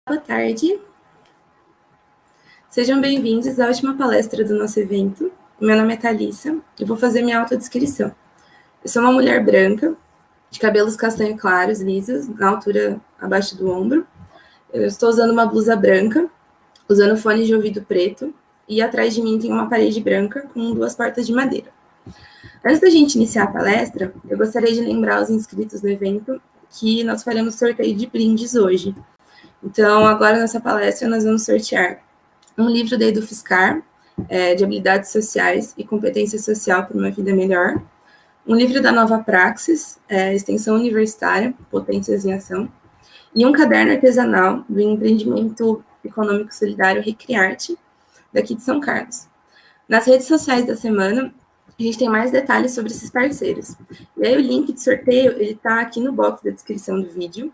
Boa tarde. Sejam bem-vindos à última palestra do nosso evento. Meu nome é Thalissa. Eu vou fazer minha autodescrição. Eu sou uma mulher branca, de cabelos castanho claros, lisos, na altura abaixo do ombro. Eu estou usando uma blusa branca, usando fones de ouvido preto, e atrás de mim tem uma parede branca com 2 portas de madeira. Antes da gente iniciar a palestra, eu gostaria de lembrar os inscritos do evento que nós faremos sorteio de brindes hoje. Então, agora nessa palestra, nós vamos sortear um livro da EduFiscar, de habilidades sociais e competência social para uma vida melhor, um livro da Nova Praxis, extensão universitária, potências em ação, e um caderno artesanal do empreendimento econômico solidário Recriarte, daqui de São Carlos. Nas redes sociais da semana, a gente tem mais detalhes sobre esses parceiros. E aí o link de sorteio, ele está aqui no box da descrição do vídeo,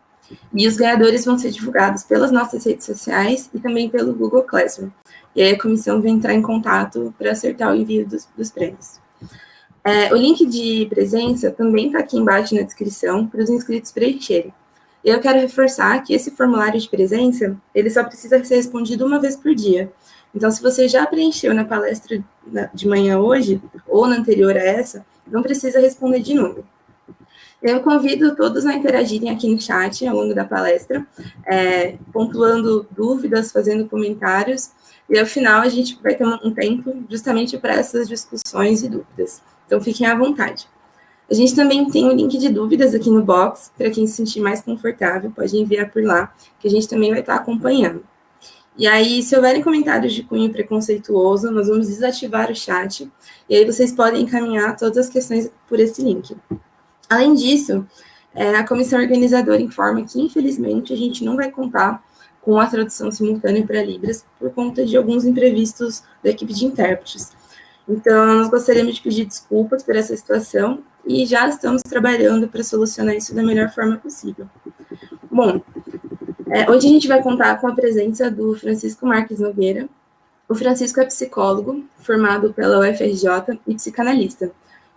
e os ganhadores vão ser divulgados pelas nossas redes sociais e também pelo Google Classroom. E aí a comissão vai entrar em contato para acertar o envio dos prêmios. O link de presença também está aqui embaixo na descrição para os inscritos preencherem. E eu quero reforçar que esse formulário de presença, ele só precisa ser respondido uma vez por dia. Então, se você já preencheu na palestra de manhã hoje, ou na anterior a essa, não precisa responder de novo. Eu convido todos a interagirem aqui no chat ao longo da palestra, pontuando dúvidas, fazendo comentários, e ao final a gente vai ter um tempo justamente para essas discussões e dúvidas. Então, fiquem à vontade. A gente também tem um link de dúvidas aqui no box, para quem se sentir mais confortável, pode enviar por lá, que a gente também vai estar acompanhando. E aí, se houverem comentários de cunho preconceituoso, nós vamos desativar o chat, e aí vocês podem encaminhar todas as questões por esse link. Além disso, a comissão organizadora informa que, infelizmente, a gente não vai contar com a tradução simultânea para Libras por conta de alguns imprevistos da equipe de intérpretes. Então, nós gostaríamos de pedir desculpas por essa situação e já estamos trabalhando para solucionar isso da melhor forma possível. Bom, hoje a gente vai contar com a presença do Francisco Marques Nogueira. O Francisco é psicólogo, formado pela UFRJ e psicanalista.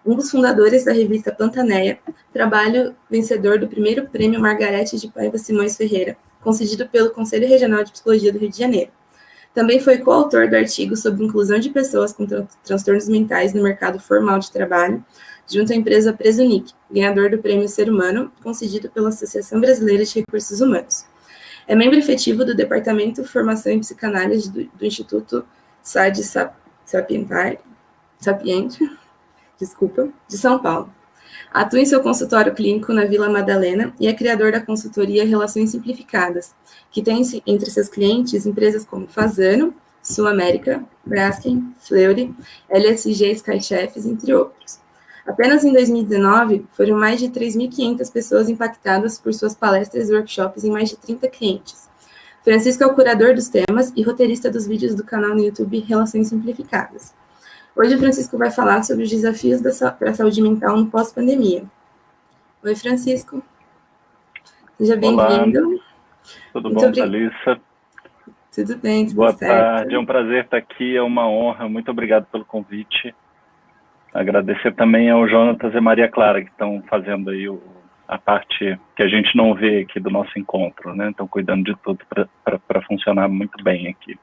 Um dos fundadores da revista Pantaneia, trabalho vencedor do primeiro prêmio Margarete de Paiva Simões Ferreira, concedido pelo Conselho Regional de Psicologia do Rio de Janeiro. Também foi coautor do artigo sobre inclusão de pessoas com transtornos mentais no mercado formal de trabalho, junto à empresa Presunic, ganhador do Prêmio Ser Humano, concedido pela Associação Brasileira de Recursos Humanos. É membro efetivo do Departamento de Formação em Psicanálise do Instituto SAD Sapiente, de São Paulo. Atua em seu consultório clínico na Vila Madalena e é criador da consultoria Relações Simplificadas, que tem entre seus clientes empresas como Fazano, Sul América, Braskem, Fleury, LSG Skychefs, entre outros. Apenas em 2019, foram mais de 3.500 pessoas impactadas por suas palestras e workshops em mais de 30 clientes. Francisco é o curador dos temas e roteirista dos vídeos do canal no YouTube Relações Simplificadas. Hoje o Francisco vai falar sobre os desafios para a saúde mental no pós-pandemia. Oi, Francisco. Seja bem-vindo. Tudo bom, Thalissa? Tudo bem, tudo Boa certo. tarde, é um prazer estar aqui, é uma honra. Muito obrigado pelo convite. Agradecer também ao Jonatas e Maria Clara, que estão fazendo aí a parte que a gente não vê aqui do nosso encontro, né? Estão cuidando de tudo para funcionar muito bem aqui.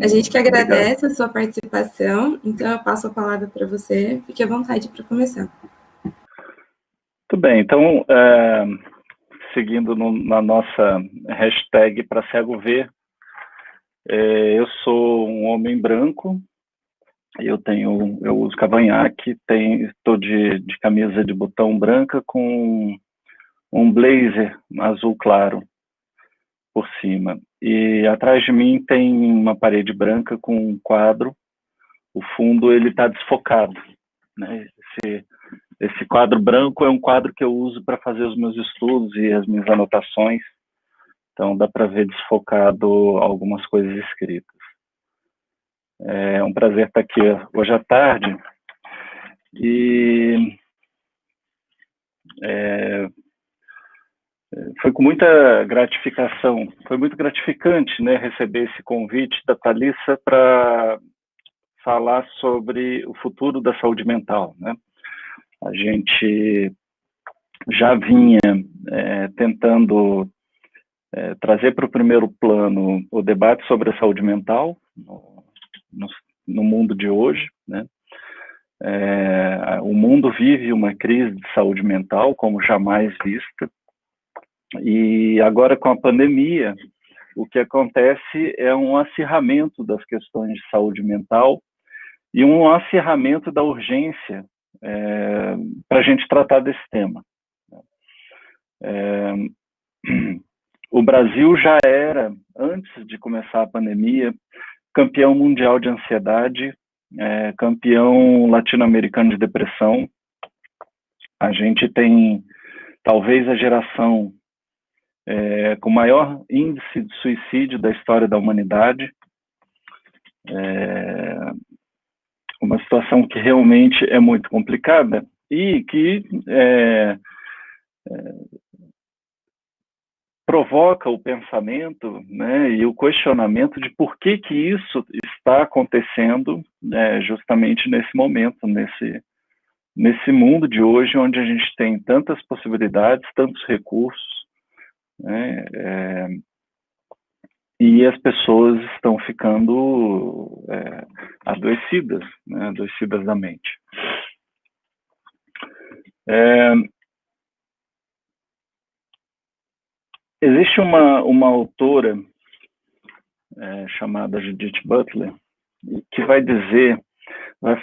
A gente que agradece a sua participação, então eu passo a palavra para você, fique à vontade para começar. Muito bem, então, seguindo na nossa hashtag para cego ver, eu sou um homem branco, eu uso cavanhaque, estou de camisa de botão branca com um blazer azul claro por cima. E atrás de mim tem uma parede branca com um quadro. O fundo ele está desfocado, né? Esse quadro branco é um quadro que eu uso para fazer os meus estudos e as minhas anotações. Então dá para ver desfocado algumas coisas escritas. É um prazer estar aqui hoje à tarde. E foi com muita gratificação, foi muito gratificante, né, receber esse convite da Thalissa para falar sobre o futuro da saúde mental, né? A gente já vinha tentando trazer para o primeiro plano o debate sobre a saúde mental no mundo de hoje, né? O mundo vive uma crise de saúde mental como jamais vista, e agora com a pandemia, o que acontece é um acirramento das questões de saúde mental e um acirramento da urgência para a gente tratar desse tema. O Brasil já era, antes de começar a pandemia, campeão mundial de ansiedade, campeão latino-americano de depressão. A gente tem talvez a geração com maior índice de suicídio da história da humanidade. Uma situação que realmente é muito complicada e que provoca o pensamento, né, e o questionamento de por que isso está acontecendo justamente nesse momento, nesse mundo de hoje, onde a gente tem tantas possibilidades, tantos recursos, né, e as pessoas estão ficando adoecidas, né, adoecidas da mente. Existe uma autora chamada Judith Butler que vai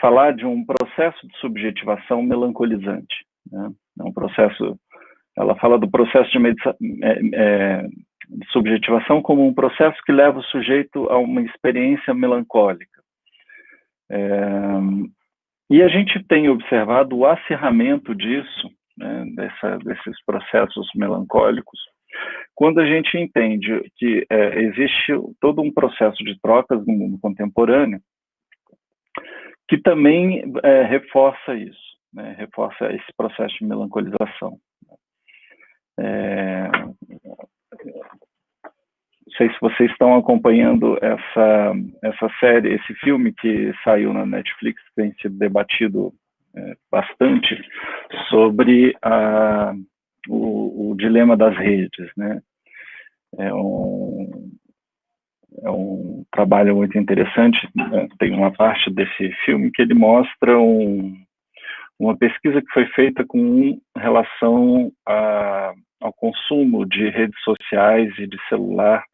falar de um processo de subjetivação melancolizante, né? Ela fala do processo de subjetivação como um processo que leva o sujeito a uma experiência melancólica. E a gente tem observado o acirramento disso, né, desses processos melancólicos, quando a gente entende que existe todo um processo de trocas no mundo contemporâneo que também reforça isso, né, reforça esse processo de melancolização. Não sei se vocês estão acompanhando essa série, esse filme que saiu na Netflix, que tem sido debatido bastante sobre o dilema das redes, né? É um trabalho muito interessante, né? Tem uma parte desse filme que ele mostra uma pesquisa que foi feita com relação ao consumo de redes sociais e de celular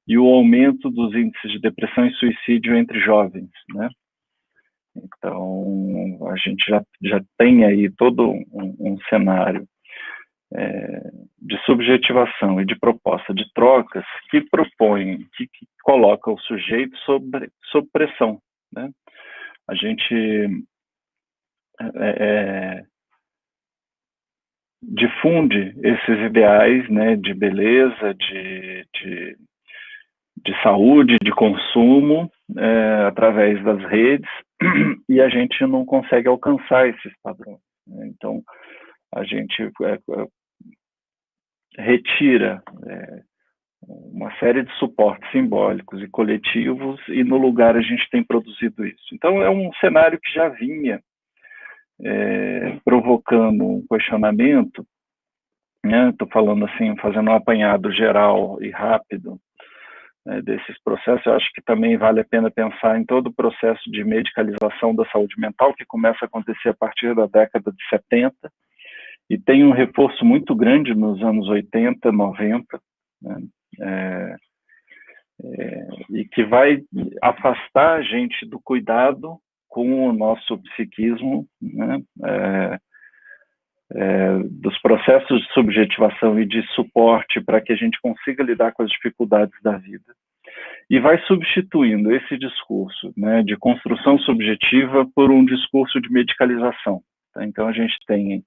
e o aumento dos índices de depressão e suicídio entre jovens, né? Então, a gente já tem aí todo um cenário de subjetivação e de proposta de trocas que propõe, que coloca o sujeito sob pressão, né? A gente difunde esses ideais, né, de beleza, de saúde, de consumo, através das redes, e a gente não consegue alcançar esses padrões, né? Então, a gente retira uma série de suportes simbólicos e coletivos, e no lugar a gente tem produzido isso. Então, é um cenário que já vinha provocando um questionamento, né? Estou falando assim, fazendo um apanhado geral e rápido desses processos. Eu acho que também vale a pena pensar em todo o processo de medicalização da saúde mental, que começa a acontecer a partir da década de 70, e tem um reforço muito grande nos anos 80, 90, né? E que vai afastar a gente do cuidado com o nosso psiquismo, né? Dos processos de subjetivação e de suporte para que a gente consiga lidar com as dificuldades da vida. E vai substituindo esse discurso, né, de construção subjetiva por um discurso de medicalização, tá? Então, a gente tem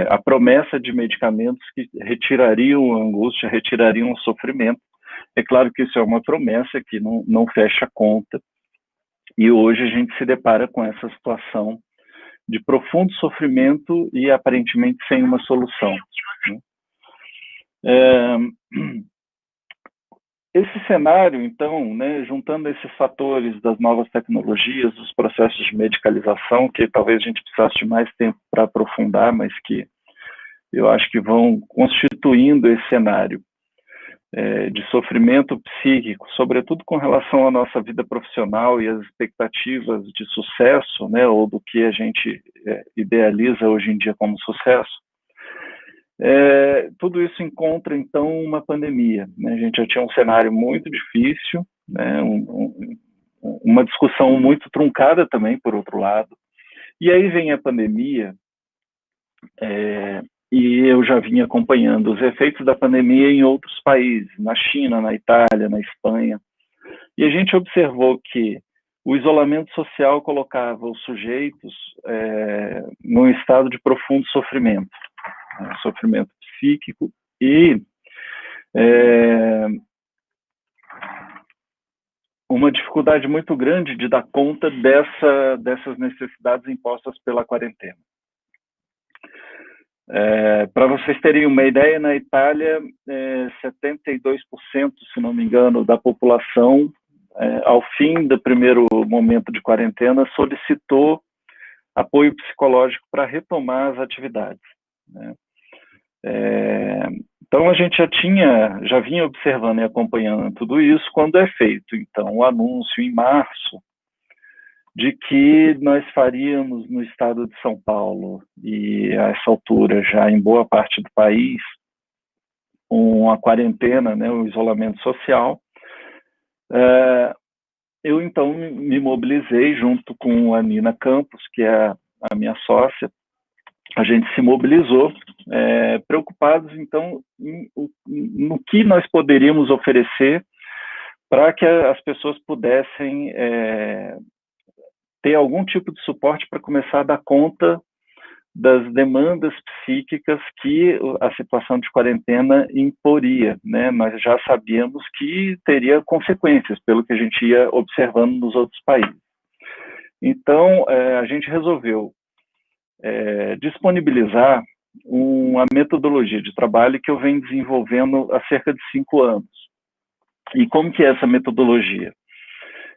a promessa de medicamentos que retirariam a angústia, retirariam o sofrimento. É claro que isso é uma promessa que não fecha a conta, e hoje a gente se depara com essa situação de profundo sofrimento e aparentemente sem uma solução, né? Esse cenário, então, né, juntando esses fatores das novas tecnologias, dos processos de medicalização, que talvez a gente precisasse de mais tempo para aprofundar, mas que eu acho que vão constituindo esse cenário, de sofrimento psíquico, sobretudo com relação à nossa vida profissional e às expectativas de sucesso, né, ou do que a gente idealiza hoje em dia como sucesso, tudo isso encontra, então, uma pandemia, né? A gente já tinha um cenário muito difícil, né, uma discussão muito truncada também, por outro lado, e aí vem a pandemia, e eu já vinha acompanhando os efeitos da pandemia em outros países, na China, na Itália, na Espanha, e a gente observou que o isolamento social colocava os sujeitos num estado de profundo sofrimento, né, sofrimento psíquico e uma dificuldade muito grande de dar conta dessas necessidades impostas pela quarentena. Para vocês terem uma ideia, na Itália, 72%, se não me engano, da população, ao fim do primeiro momento de quarentena, solicitou apoio psicológico para retomar as atividades, né? Então a gente já vinha observando e acompanhando tudo isso quando é feito, então, o anúncio em março de que nós faríamos no estado de São Paulo, e a essa altura já em boa parte do país, uma quarentena, né, um isolamento social. Eu então me mobilizei junto com a Nina Campos, que é a minha sócia. A gente se mobilizou, preocupados então no que nós poderíamos oferecer para que as pessoas pudessem ter algum tipo de suporte para começar a dar conta das demandas psíquicas que a situação de quarentena imporia, né? Nós já sabíamos que teria consequências, pelo que a gente ia observando nos outros países. Então, a gente resolveu disponibilizar uma metodologia de trabalho que eu venho desenvolvendo há cerca de 5 anos. E como que é essa metodologia?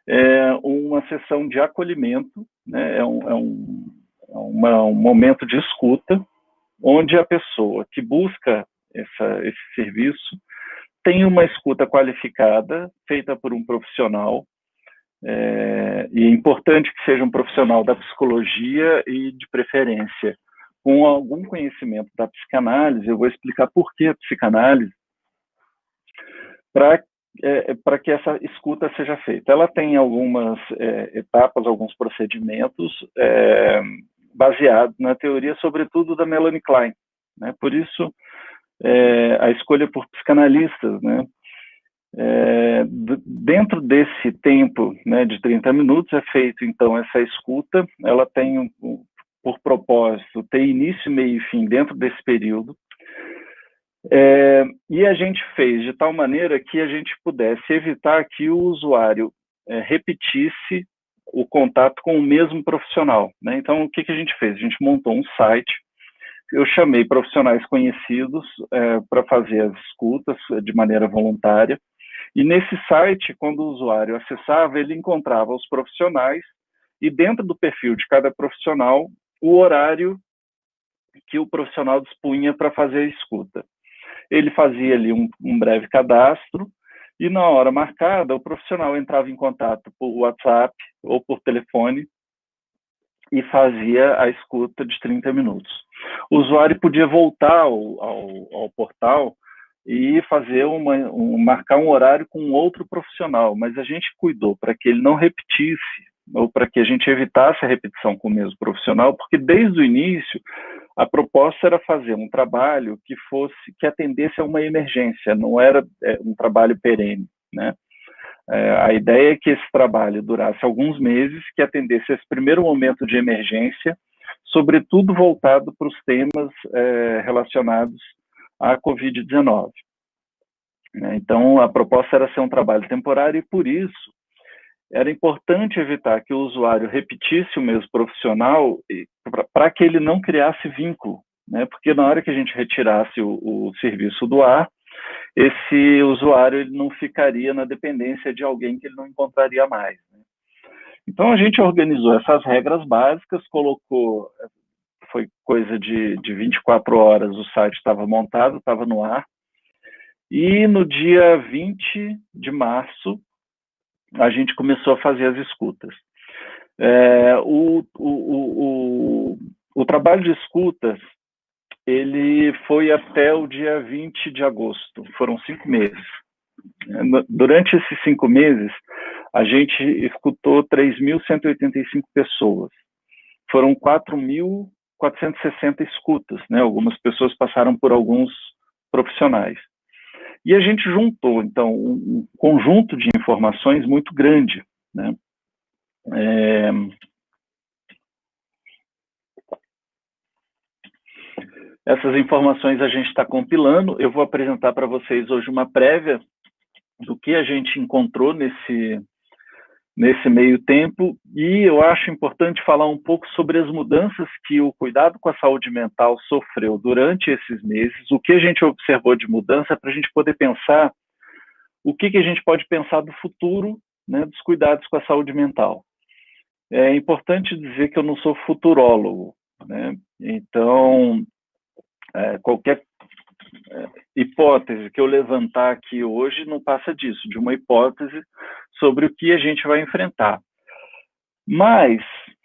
É uma sessão de acolhimento, né? É um momento de escuta, onde a pessoa que busca esse serviço tem uma escuta qualificada, feita por um profissional, e é importante que seja um profissional da psicologia e, de preferência, com algum conhecimento da psicanálise. Eu vou explicar por que a psicanálise, para que essa escuta seja feita. Ela tem algumas etapas, alguns procedimentos baseados na teoria, sobretudo, da Melanie Klein, né? Por isso, a escolha por psicanalistas, né? Dentro desse tempo, né, de 30 minutos, é feito, então, essa escuta. Ela tem, por propósito, ter início, meio e fim dentro desse período. E a gente fez de tal maneira que a gente pudesse evitar que o usuário repetisse o contato com o mesmo profissional, né? Então, o que a gente fez? A gente montou um site, eu chamei profissionais conhecidos para fazer as escutas de maneira voluntária, e nesse site, quando o usuário acessava, ele encontrava os profissionais, e dentro do perfil de cada profissional, o horário que o profissional dispunha para fazer a escuta. Ele fazia ali um breve cadastro, e na hora marcada, o profissional entrava em contato por WhatsApp ou por telefone e fazia a escuta de 30 minutos. O usuário podia voltar ao portal e fazer marcar um horário com outro profissional, mas a gente cuidou para que ele não repetisse, ou para que a gente evitasse a repetição com o mesmo profissional, porque desde o início a proposta era fazer um trabalho que atendesse a uma emergência, não era um trabalho perene, né? A ideia é que esse trabalho durasse alguns meses, que atendesse esse primeiro momento de emergência, sobretudo voltado para os temas relacionados à Covid-19. Então, a proposta era ser um trabalho temporário, e por isso era importante evitar que o usuário repetisse o mesmo profissional, para que ele não criasse vínculo, né? Porque na hora que a gente retirasse o serviço do ar, esse usuário ele não ficaria na dependência de alguém que ele não encontraria mais, né? Então a gente organizou essas regras básicas, colocou, foi coisa de 24 horas, o site estava montado, estava no ar, E no dia 20 de março, a gente começou a fazer as escutas. O trabalho de escutas, ele foi até o dia 20 de agosto, foram 5 meses. Durante esses 5 meses, a gente escutou 3.185 pessoas. Foram 4.460 escutas, né? Algumas pessoas passaram por alguns profissionais. E a gente juntou, então, um conjunto de informações muito grande, né? Essas informações a gente está compilando. Eu vou apresentar para vocês hoje uma prévia do que a gente encontrou nesse meio tempo, e eu acho importante falar um pouco sobre as mudanças que o cuidado com a saúde mental sofreu durante esses meses, o que a gente observou de mudança, para a gente poder pensar o que a gente pode pensar do futuro, né, dos cuidados com a saúde mental. É importante dizer que eu não sou futurólogo, né? Então, qualquer hipótese que eu levantar aqui hoje não passa disso, de uma hipótese sobre o que a gente vai enfrentar. Mas,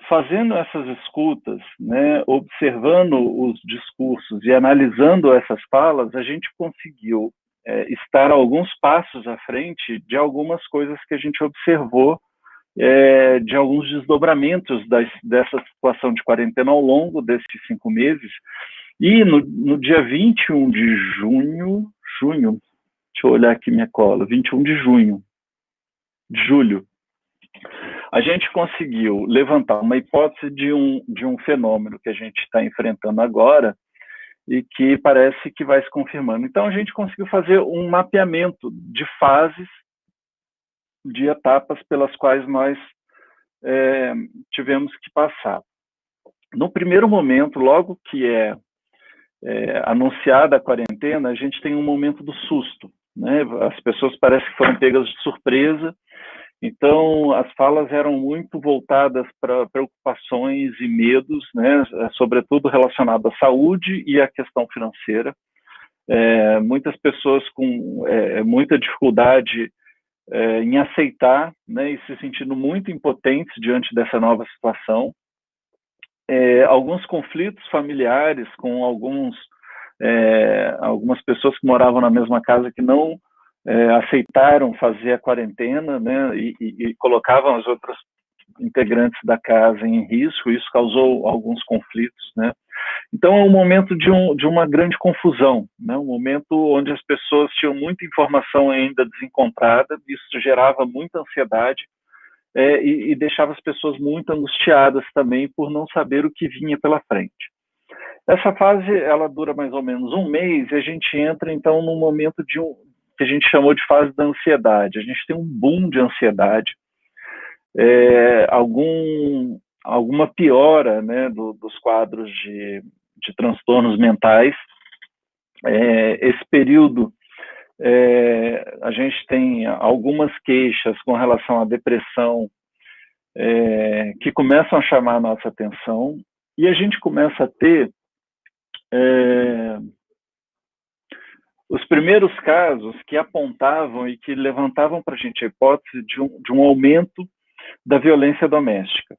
fazendo essas escutas, né, observando os discursos e analisando essas falas, a gente conseguiu estar alguns passos à frente de algumas coisas que a gente observou, de alguns desdobramentos dessa situação de quarentena ao longo desses 5 meses. E no dia 21 de junho, deixa eu olhar aqui minha cola, 21 de julho, a gente conseguiu levantar uma hipótese de um fenômeno que a gente está enfrentando agora e que parece que vai se confirmando. Então, a gente conseguiu fazer um mapeamento de fases, de etapas pelas quais nós tivemos que passar. No primeiro momento, logo que anunciada a quarentena, a gente tem um momento do susto, né? As pessoas parecem que foram pegas de surpresa, então as falas eram muito voltadas para preocupações e medos, né? Sobretudo relacionado à saúde e à questão financeira. Muitas pessoas com muita dificuldade em aceitar, né? E se sentindo muito impotentes diante dessa nova situação. Alguns conflitos familiares com algumas pessoas que moravam na mesma casa que não aceitaram fazer a quarentena, né, e colocavam as outras integrantes da casa em risco. Isso causou alguns conflitos, né? Então é um momento de uma grande confusão, né? Um momento onde as pessoas tinham muita informação ainda desencontrada, isso gerava muita ansiedade, e deixava as pessoas muito angustiadas também por não saber o que vinha pela frente. Essa fase, ela dura mais ou menos 1 mês, e a gente entra, então, num momento que a gente chamou de fase da ansiedade. A gente tem um boom de ansiedade, alguma piora, né, dos quadros de transtornos mentais. Esse período, a gente tem algumas queixas com relação à depressão que começam a chamar a nossa atenção, e a gente começa a ter os primeiros casos que apontavam e que levantavam para a gente a hipótese de um aumento da violência doméstica.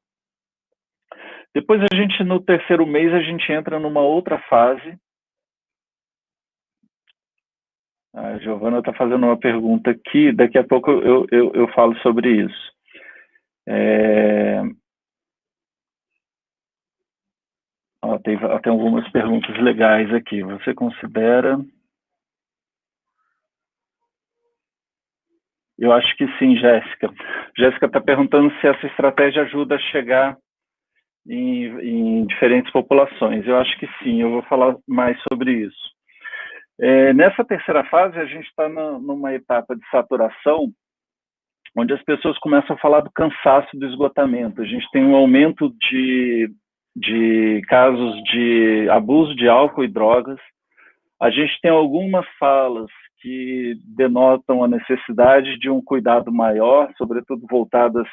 Depois no terceiro mês, a gente entra numa outra fase. A Giovana está fazendo uma pergunta aqui, daqui a pouco eu falo sobre isso. Tem algumas perguntas legais aqui. Você considera... Eu acho que sim, Jéssica. Jéssica está perguntando se essa estratégia ajuda a chegar em diferentes populações. Eu acho que sim, eu vou falar mais sobre isso. Nessa terceira fase, a gente está numa etapa de saturação, onde as pessoas começam a falar do cansaço, do esgotamento. A gente tem um aumento de casos de abuso de álcool e drogas. A gente tem algumas falas que denotam a necessidade de um cuidado maior, sobretudo voltadas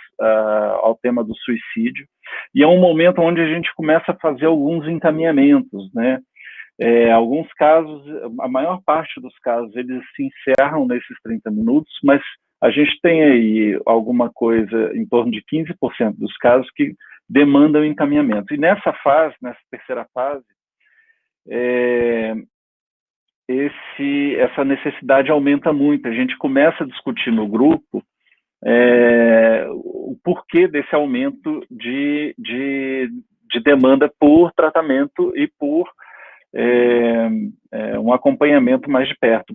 ao tema do suicídio. E é um momento onde a gente começa a fazer alguns encaminhamentos, né? Alguns casos, a maior parte dos casos, eles se encerram nesses 30 minutos, mas a gente tem aí alguma coisa em torno de 15% dos casos que demandam encaminhamento. E nessa fase, nessa terceira fase, essa necessidade aumenta muito. A gente começa a discutir no grupo o porquê desse aumento de demanda por tratamento e por um acompanhamento mais de perto.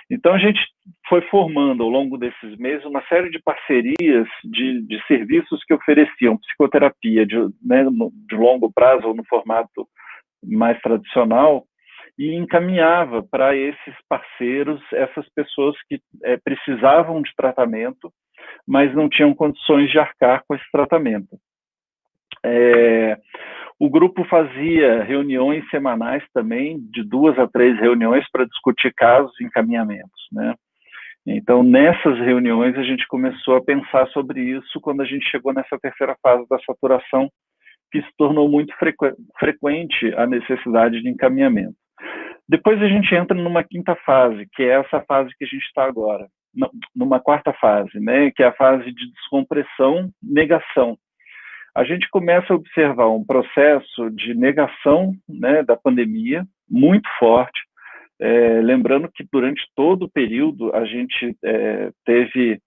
Então, a gente foi formando, ao longo desses meses, uma série de parcerias de serviços que ofereciam psicoterapia de longo prazo, ou no formato mais tradicional, e encaminhava para esses parceiros essas pessoas que precisavam de tratamento, mas não tinham condições de arcar com esse tratamento. O grupo fazia reuniões semanais também, de 2 a 3 reuniões para discutir casos e encaminhamentos, né? Então, nessas reuniões, a gente começou a pensar sobre isso quando a gente chegou nessa terceira fase da saturação, que se tornou muito frequente a necessidade de encaminhamento. Depois a gente entra numa quinta fase, que é essa fase que a gente está agora, numa quarta fase, né, que é a fase de descompressão, negação. A gente começa a observar um processo de negação, né, da pandemia muito forte, lembrando que durante todo o período a gente teve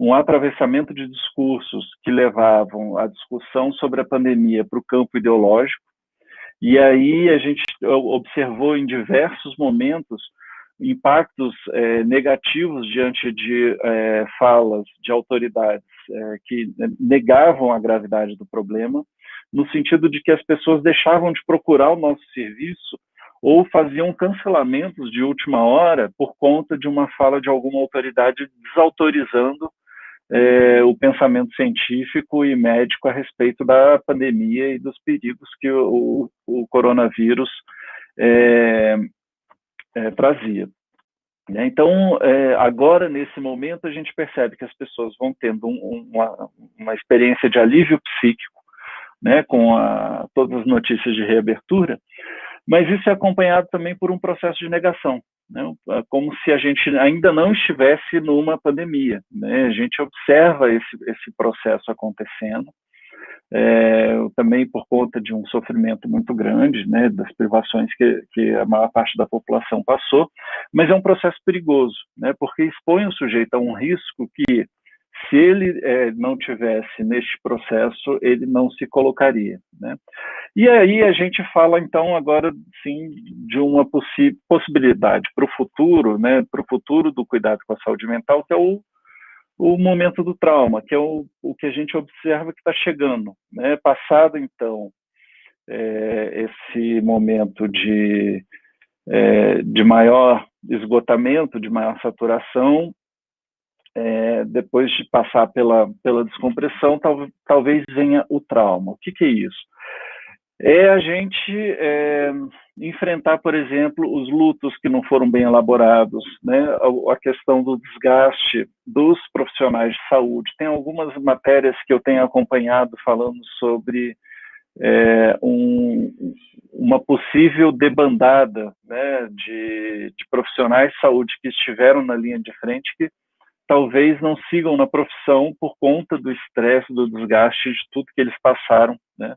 um atravessamento de discursos que levavam a discussão sobre a pandemia para o campo ideológico, e aí a gente observou em diversos momentos impactos negativos diante de falas de autoridades que negavam a gravidade do problema, no sentido de que as pessoas deixavam de procurar o nosso serviço ou faziam cancelamentos de última hora por conta de uma fala de alguma autoridade desautorizando o pensamento científico e médico a respeito da pandemia e dos perigos que o coronavírus trazia. Então, agora, nesse momento, a gente percebe que as pessoas vão tendo uma experiência de alívio psíquico, né, com todas as notícias de reabertura, mas isso é acompanhado também por um processo de negação, né, como se a gente ainda não estivesse numa pandemia, né? A gente observa esse processo acontecendo, também por conta de um sofrimento muito grande, né, das privações que a maior parte da população passou, mas é um processo perigoso, né, porque expõe o sujeito a um risco que, se ele não tivesse neste processo, ele não se colocaria, né? E aí a gente fala, então, agora, sim, de uma possibilidade para o futuro, né, para o futuro do cuidado com a saúde mental, que é o momento do trauma, que é o que a gente observa que está chegando, né? Passado, então, esse momento de maior esgotamento, de maior saturação, depois de passar pela descompressão, talvez venha o trauma. O que é isso? É a gente enfrentar, por exemplo, os lutos que não foram bem elaborados, né? A questão do desgaste dos profissionais de saúde. Tem algumas matérias que eu tenho acompanhado falando sobre uma possível debandada, né, de profissionais de saúde que estiveram na linha de frente, que talvez não sigam na profissão por conta do estresse, do desgaste de tudo que eles passaram, né?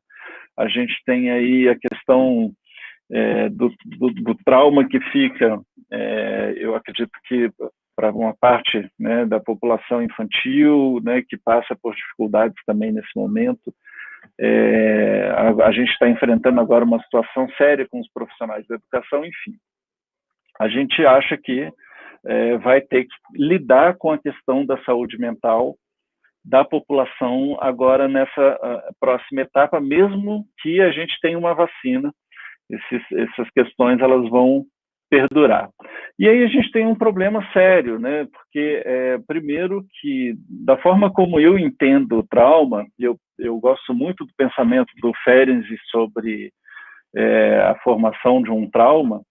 A gente tem aí a questão do trauma que fica, eu acredito que para uma parte, né, da população infantil, né, que passa por dificuldades também nesse momento. A gente está enfrentando agora uma situação séria com os profissionais da educação, enfim. A gente acha que vai ter que lidar com a questão da saúde mental da população agora nessa próxima etapa, mesmo que a gente tenha uma vacina, essas questões elas vão perdurar. E aí a gente tem um problema sério, né? Porque, primeiro, que da forma como eu entendo o trauma, eu gosto muito do pensamento do Ferenczi sobre a formação de um trauma,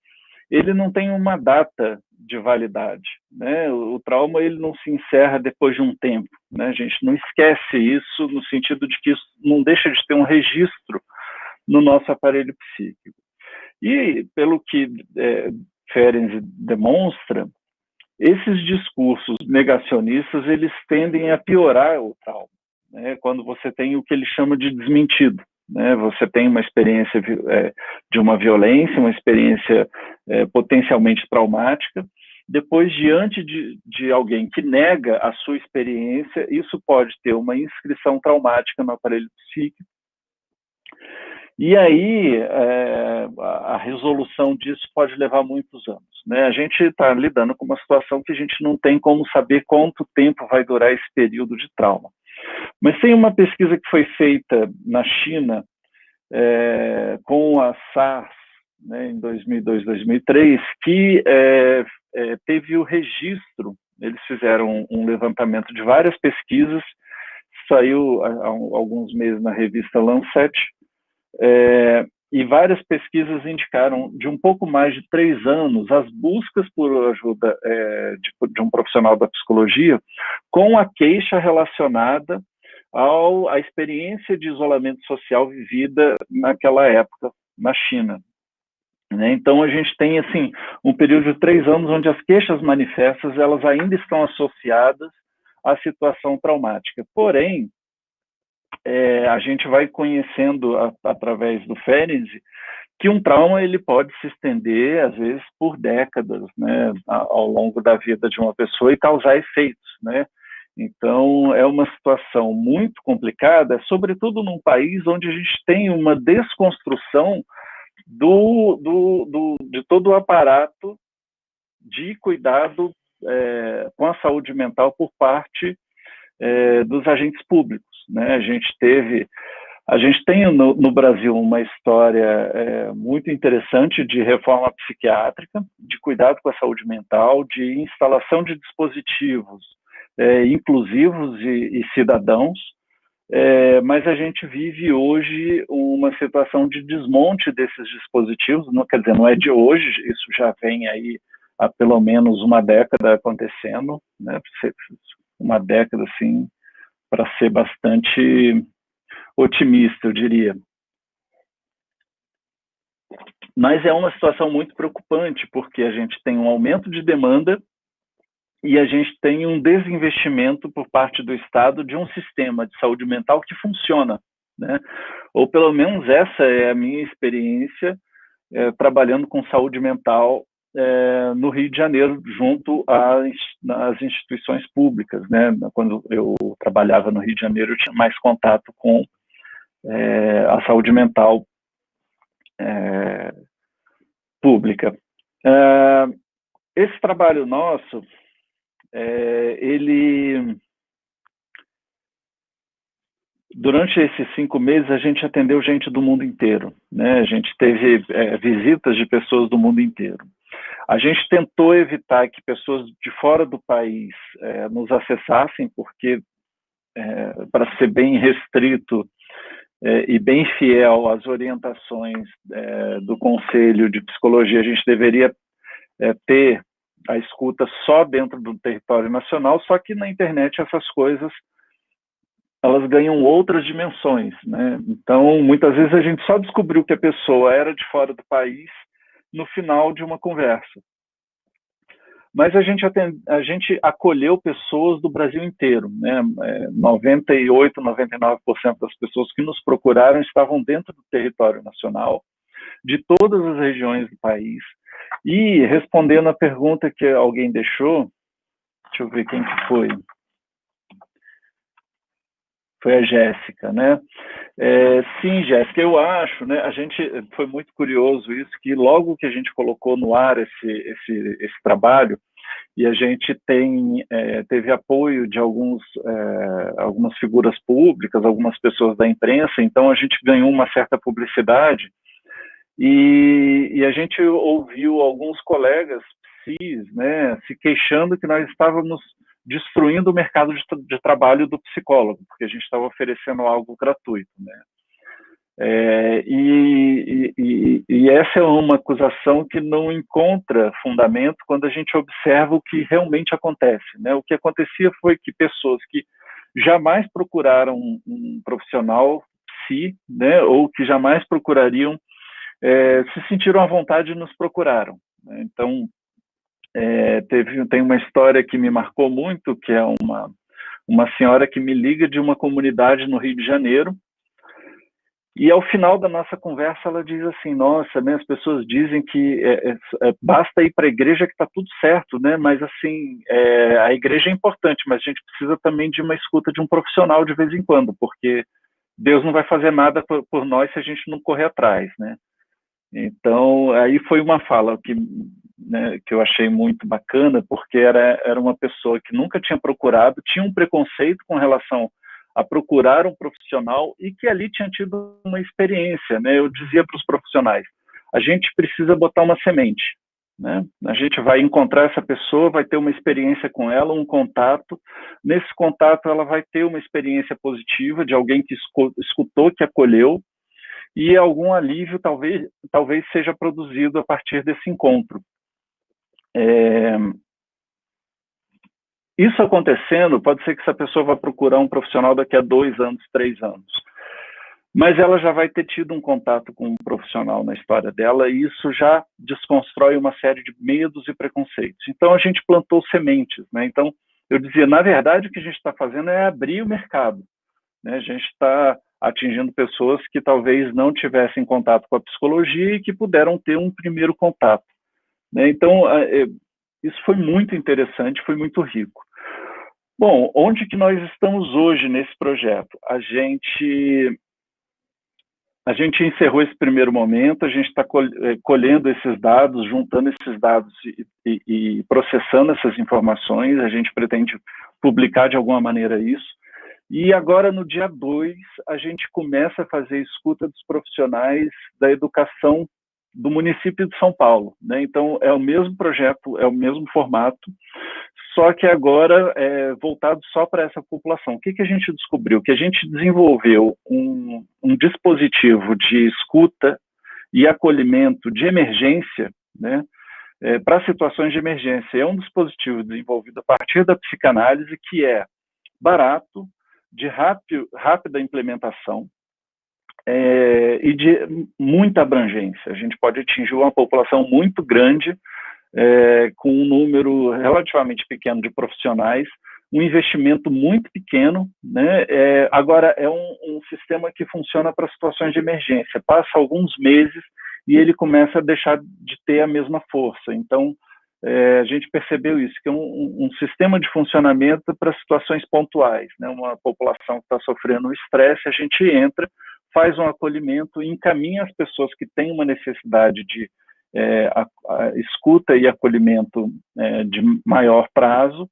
ele não tem uma data de validade, né? O trauma ele não se encerra depois de um tempo, né? A gente não esquece isso no sentido de que isso não deixa de ter um registro no nosso aparelho psíquico. E, pelo que Ferenczi demonstra, esses discursos negacionistas, eles tendem a piorar o trauma, né? Quando você tem o que ele chama de desmentido, né? Você tem uma experiência de uma violência, uma experiência potencialmente traumática. Depois, diante de alguém que nega a sua experiência, isso pode ter uma inscrição traumática no aparelho psíquico. E aí, a resolução disso pode levar muitos anos, né? A gente está lidando com uma situação que a gente não tem como saber quanto tempo vai durar esse período de trauma. Mas tem uma pesquisa que foi feita na China com a SARS, né, em 2002, 2003, que teve o registro. Eles fizeram um levantamento de várias pesquisas, saiu há alguns meses na revista Lancet, e várias pesquisas indicaram, de um pouco mais de 3 anos, as buscas por ajuda de um profissional da psicologia com a queixa relacionada à experiência de isolamento social vivida naquela época na China, né? Então, a gente tem assim, um período de 3 anos onde as queixas manifestas elas ainda estão associadas à situação traumática. Porém, a gente vai conhecendo através do Ferenczi que um trauma ele pode se estender às vezes por décadas, né, ao longo da vida de uma pessoa e causar efeitos, né? Então é uma situação muito complicada, sobretudo num país onde a gente tem uma desconstrução de todo o aparato de cuidado com a saúde mental por parte dos agentes públicos, né? A gente tem no Brasil uma história muito interessante de reforma psiquiátrica, de cuidado com a saúde mental, de instalação de dispositivos inclusivos e cidadãos, mas a gente vive hoje uma situação de desmonte desses dispositivos, quer dizer, não é de hoje, isso já vem aí há pelo menos uma década acontecendo, né? Uma década, assim, para ser bastante otimista, eu diria. Mas é uma situação muito preocupante, porque a gente tem um aumento de demanda e a gente tem um desinvestimento por parte do Estado de um sistema de saúde mental que funciona, né? Ou pelo menos essa é a minha experiência trabalhando com saúde mental no Rio de Janeiro, junto às instituições públicas, né? Quando eu trabalhava no Rio de Janeiro, eu tinha mais contato com a saúde mental pública. Esse trabalho nosso, durante esses 5 meses, a gente atendeu gente do mundo inteiro, né? A gente teve visitas de pessoas do mundo inteiro. A gente tentou evitar que pessoas de fora do país nos acessassem, porque, para ser bem restrito e bem fiel às orientações do Conselho de Psicologia, a gente deveria ter a escuta só dentro do território nacional, só que na internet essas coisas elas ganham outras dimensões, né? Então, muitas vezes a gente só descobriu que a pessoa era de fora do país no final de uma conversa. Mas a gente acolheu pessoas do Brasil inteiro, né? 98%, 99% das pessoas que nos procuraram estavam dentro do território nacional, de todas as regiões do país. E, respondendo a pergunta que alguém deixou, deixa eu ver quem que foi. Foi a Jéssica, né? Sim, Jéssica, eu acho, né? A gente foi muito curioso isso, que logo que a gente colocou no ar esse trabalho, e a gente teve apoio de algumas figuras públicas, algumas pessoas da imprensa, então a gente ganhou uma certa publicidade, e a gente ouviu alguns colegas psis, né, se queixando que nós estávamos destruindo o mercado de trabalho do psicólogo, porque a gente estava oferecendo algo gratuito, né? E essa é uma acusação que não encontra fundamento quando a gente observa o que realmente acontece, né? O que acontecia foi que pessoas que jamais procuraram um profissional psi, né, ou que jamais procurariam se sentiram à vontade e nos procuraram, né? Então, tem uma história que me marcou muito, que é uma senhora que me liga de uma comunidade no Rio de Janeiro, e ao final da nossa conversa ela diz assim: nossa, né, as pessoas dizem que basta ir para a igreja que está tudo certo, né? Mas assim, a igreja é importante, mas a gente precisa também de uma escuta de um profissional de vez em quando, porque Deus não vai fazer nada por nós se a gente não correr atrás, né? Então, aí foi uma fala que, né, que eu achei muito bacana, porque era uma pessoa que nunca tinha procurado, tinha um preconceito com relação a procurar um profissional e que ali tinha tido uma experiência, né? Eu dizia para os profissionais: a gente precisa botar uma semente, né? A gente vai encontrar essa pessoa, vai ter uma experiência com ela, um contato. Nesse contato, ela vai ter uma experiência positiva de alguém que escutou, que acolheu, e algum alívio talvez seja produzido a partir desse encontro. Isso acontecendo, pode ser que essa pessoa vá procurar um profissional daqui a 2 anos, 3 anos, mas ela já vai ter tido um contato com um profissional na história dela, e isso já desconstrói uma série de medos e preconceitos. Então, a gente plantou sementes, né? Então, eu dizia, na verdade, o que a gente está fazendo é abrir o mercado, né? A gente está atingindo pessoas que talvez não tivessem contato com a psicologia e que puderam ter um primeiro contato, né? Então, isso foi muito interessante, foi muito rico. Bom, onde que nós estamos hoje nesse projeto? A gente encerrou esse primeiro momento, a gente está colhendo esses dados, juntando esses dados e processando essas informações. A gente pretende publicar de alguma maneira isso. E agora, no dia 2, a gente começa a fazer escuta dos profissionais da educação do município de São Paulo, né? Então, é o mesmo projeto, é o mesmo formato, só que agora é voltado só para essa população. O que a gente descobriu? Que a gente desenvolveu um dispositivo de escuta e acolhimento de emergência, né? Para situações de emergência. É um dispositivo desenvolvido a partir da psicanálise, que é barato, de rápida implementação, e de muita abrangência. A gente pode atingir uma população muito grande, com um número relativamente pequeno de profissionais, um investimento muito pequeno, né? Agora, é um sistema que funciona para situações de emergência. Passa alguns meses e ele começa a deixar de ter a mesma força. Então, a gente percebeu isso, que é um sistema de funcionamento para situações pontuais, né? Uma população que está sofrendo um estresse, a gente entra, faz um acolhimento e encaminha as pessoas que têm uma necessidade de a escuta e acolhimento de maior prazo,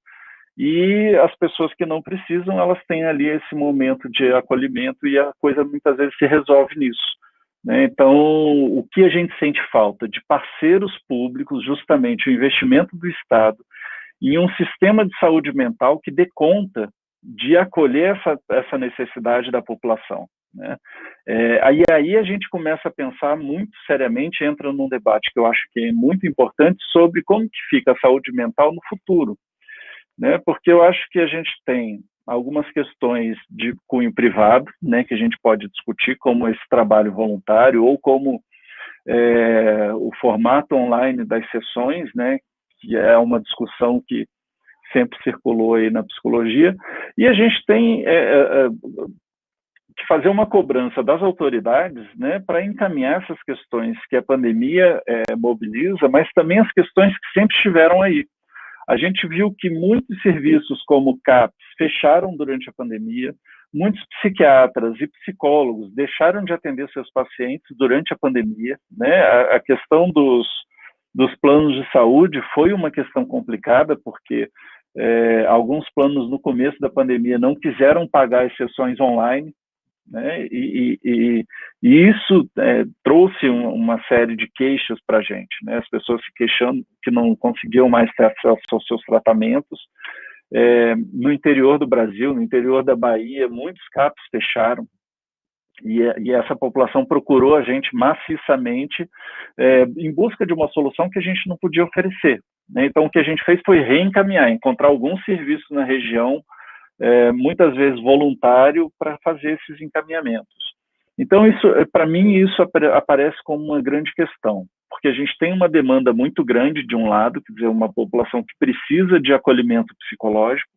e as pessoas que não precisam, elas têm ali esse momento de acolhimento e a coisa muitas vezes se resolve nisso, né? Então, o que a gente sente falta de parceiros públicos, justamente o investimento do Estado em um sistema de saúde mental que dê conta de acolher essa necessidade da população, né? Aí a gente começa a pensar muito seriamente, entra num debate que eu acho que é muito importante sobre como que fica a saúde mental no futuro, né? Porque eu acho que a gente tem algumas questões de cunho privado, né, que a gente pode discutir, como esse trabalho voluntário ou como o formato online das sessões, né, que é uma discussão que sempre circulou aí na psicologia, e a gente tem que fazer uma cobrança das autoridades, né, para encaminhar essas questões que a pandemia mobiliza, mas também as questões que sempre estiveram aí. A gente viu que muitos serviços como CAPS fecharam durante a pandemia, muitos psiquiatras e psicólogos deixaram de atender seus pacientes durante a pandemia, né? A questão dos planos de saúde foi uma questão complicada, porque alguns planos no começo da pandemia não quiseram pagar as sessões online, né? E isso trouxe uma série de queixas para a gente, né? As pessoas se queixando que não conseguiam mais ter acesso aos seus tratamentos. No interior do Brasil, no interior da Bahia, muitos CAPs fecharam, e essa população procurou a gente maciçamente em busca de uma solução que a gente não podia oferecer, né? Então, o que a gente fez foi reencaminhar, encontrar algum serviço na região, muitas vezes voluntário, para fazer esses encaminhamentos. Então, para mim, isso aparece como uma grande questão, porque a gente tem uma demanda muito grande de um lado, quer dizer, uma população que precisa de acolhimento psicológico,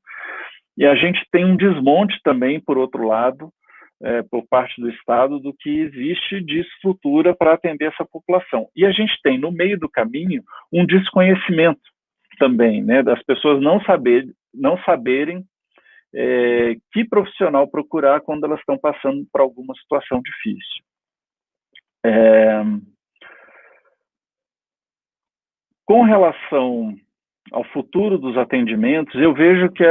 e a gente tem um desmonte também, por outro lado, por parte do Estado, do que existe de estrutura para atender essa população. E a gente tem, no meio do caminho, um desconhecimento também, né, das pessoas não saberem que profissional procurar quando elas estão passando por alguma situação difícil. Com relação ao futuro dos atendimentos, eu vejo que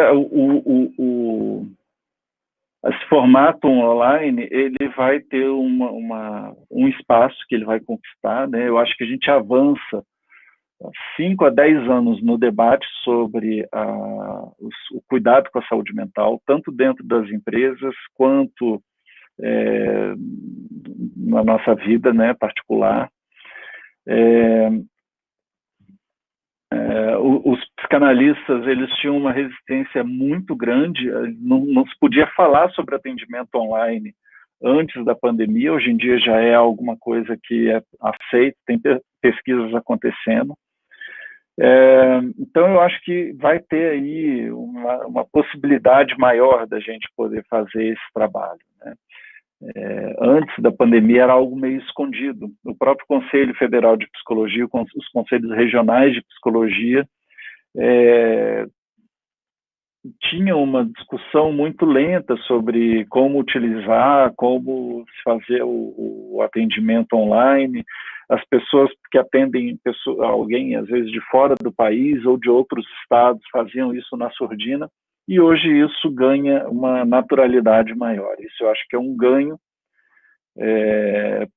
esse formato online, ele vai ter um espaço que ele vai conquistar, né? Eu acho que a gente avança 5 a 10 anos no debate sobre o cuidado com a saúde mental, tanto dentro das empresas quanto na nossa vida, né, particular. Os psicanalistas, eles tinham uma resistência muito grande, não se podia falar sobre atendimento online antes da pandemia, hoje em dia já é alguma coisa que é aceito, tem pesquisas acontecendo. Então, eu acho que vai ter aí uma possibilidade maior da gente poder fazer esse trabalho, né? Antes da pandemia era algo meio escondido. O próprio Conselho Federal de Psicologia, os conselhos regionais de psicologia, tinham uma discussão muito lenta sobre como utilizar, como se fazer o atendimento online. As pessoas que atendem alguém, às vezes, de fora do país ou de outros estados, faziam isso na surdina, e hoje isso ganha uma naturalidade maior. Isso eu acho que é um ganho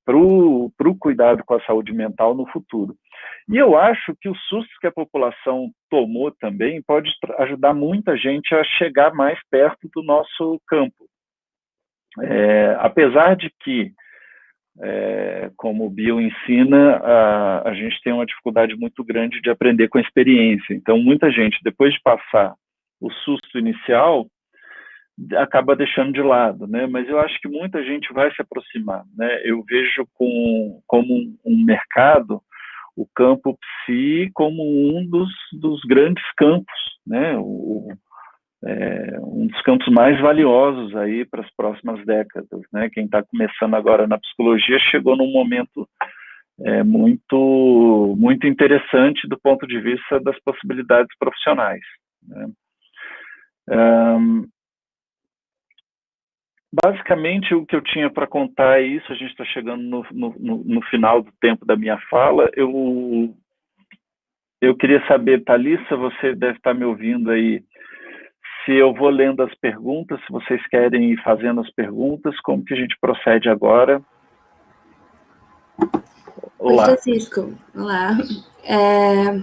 para o cuidado com a saúde mental no futuro. E eu acho que o susto que a população tomou também pode ajudar muita gente a chegar mais perto do nosso campo. Apesar de que, como o Bio ensina, a gente tem uma dificuldade muito grande de aprender com a experiência. Então, muita gente, depois de passar o susto inicial, acaba deixando de lado, né? Mas eu acho que muita gente vai se aproximar, né? Eu vejo como um mercado o campo psi como um dos grandes campos, né? Um dos campos mais valiosos aí para as próximas décadas, né? Quem está começando agora na psicologia chegou num momento muito, muito interessante do ponto de vista das possibilidades profissionais, né? Basicamente, o que eu tinha para contar é isso. A gente está chegando no final do tempo da minha fala. Eu queria saber, Thalissa, você deve estar me ouvindo aí, se eu vou lendo as perguntas, se vocês querem ir fazendo as perguntas, como que a gente procede agora? Olá. Oi, Francisco. Olá. A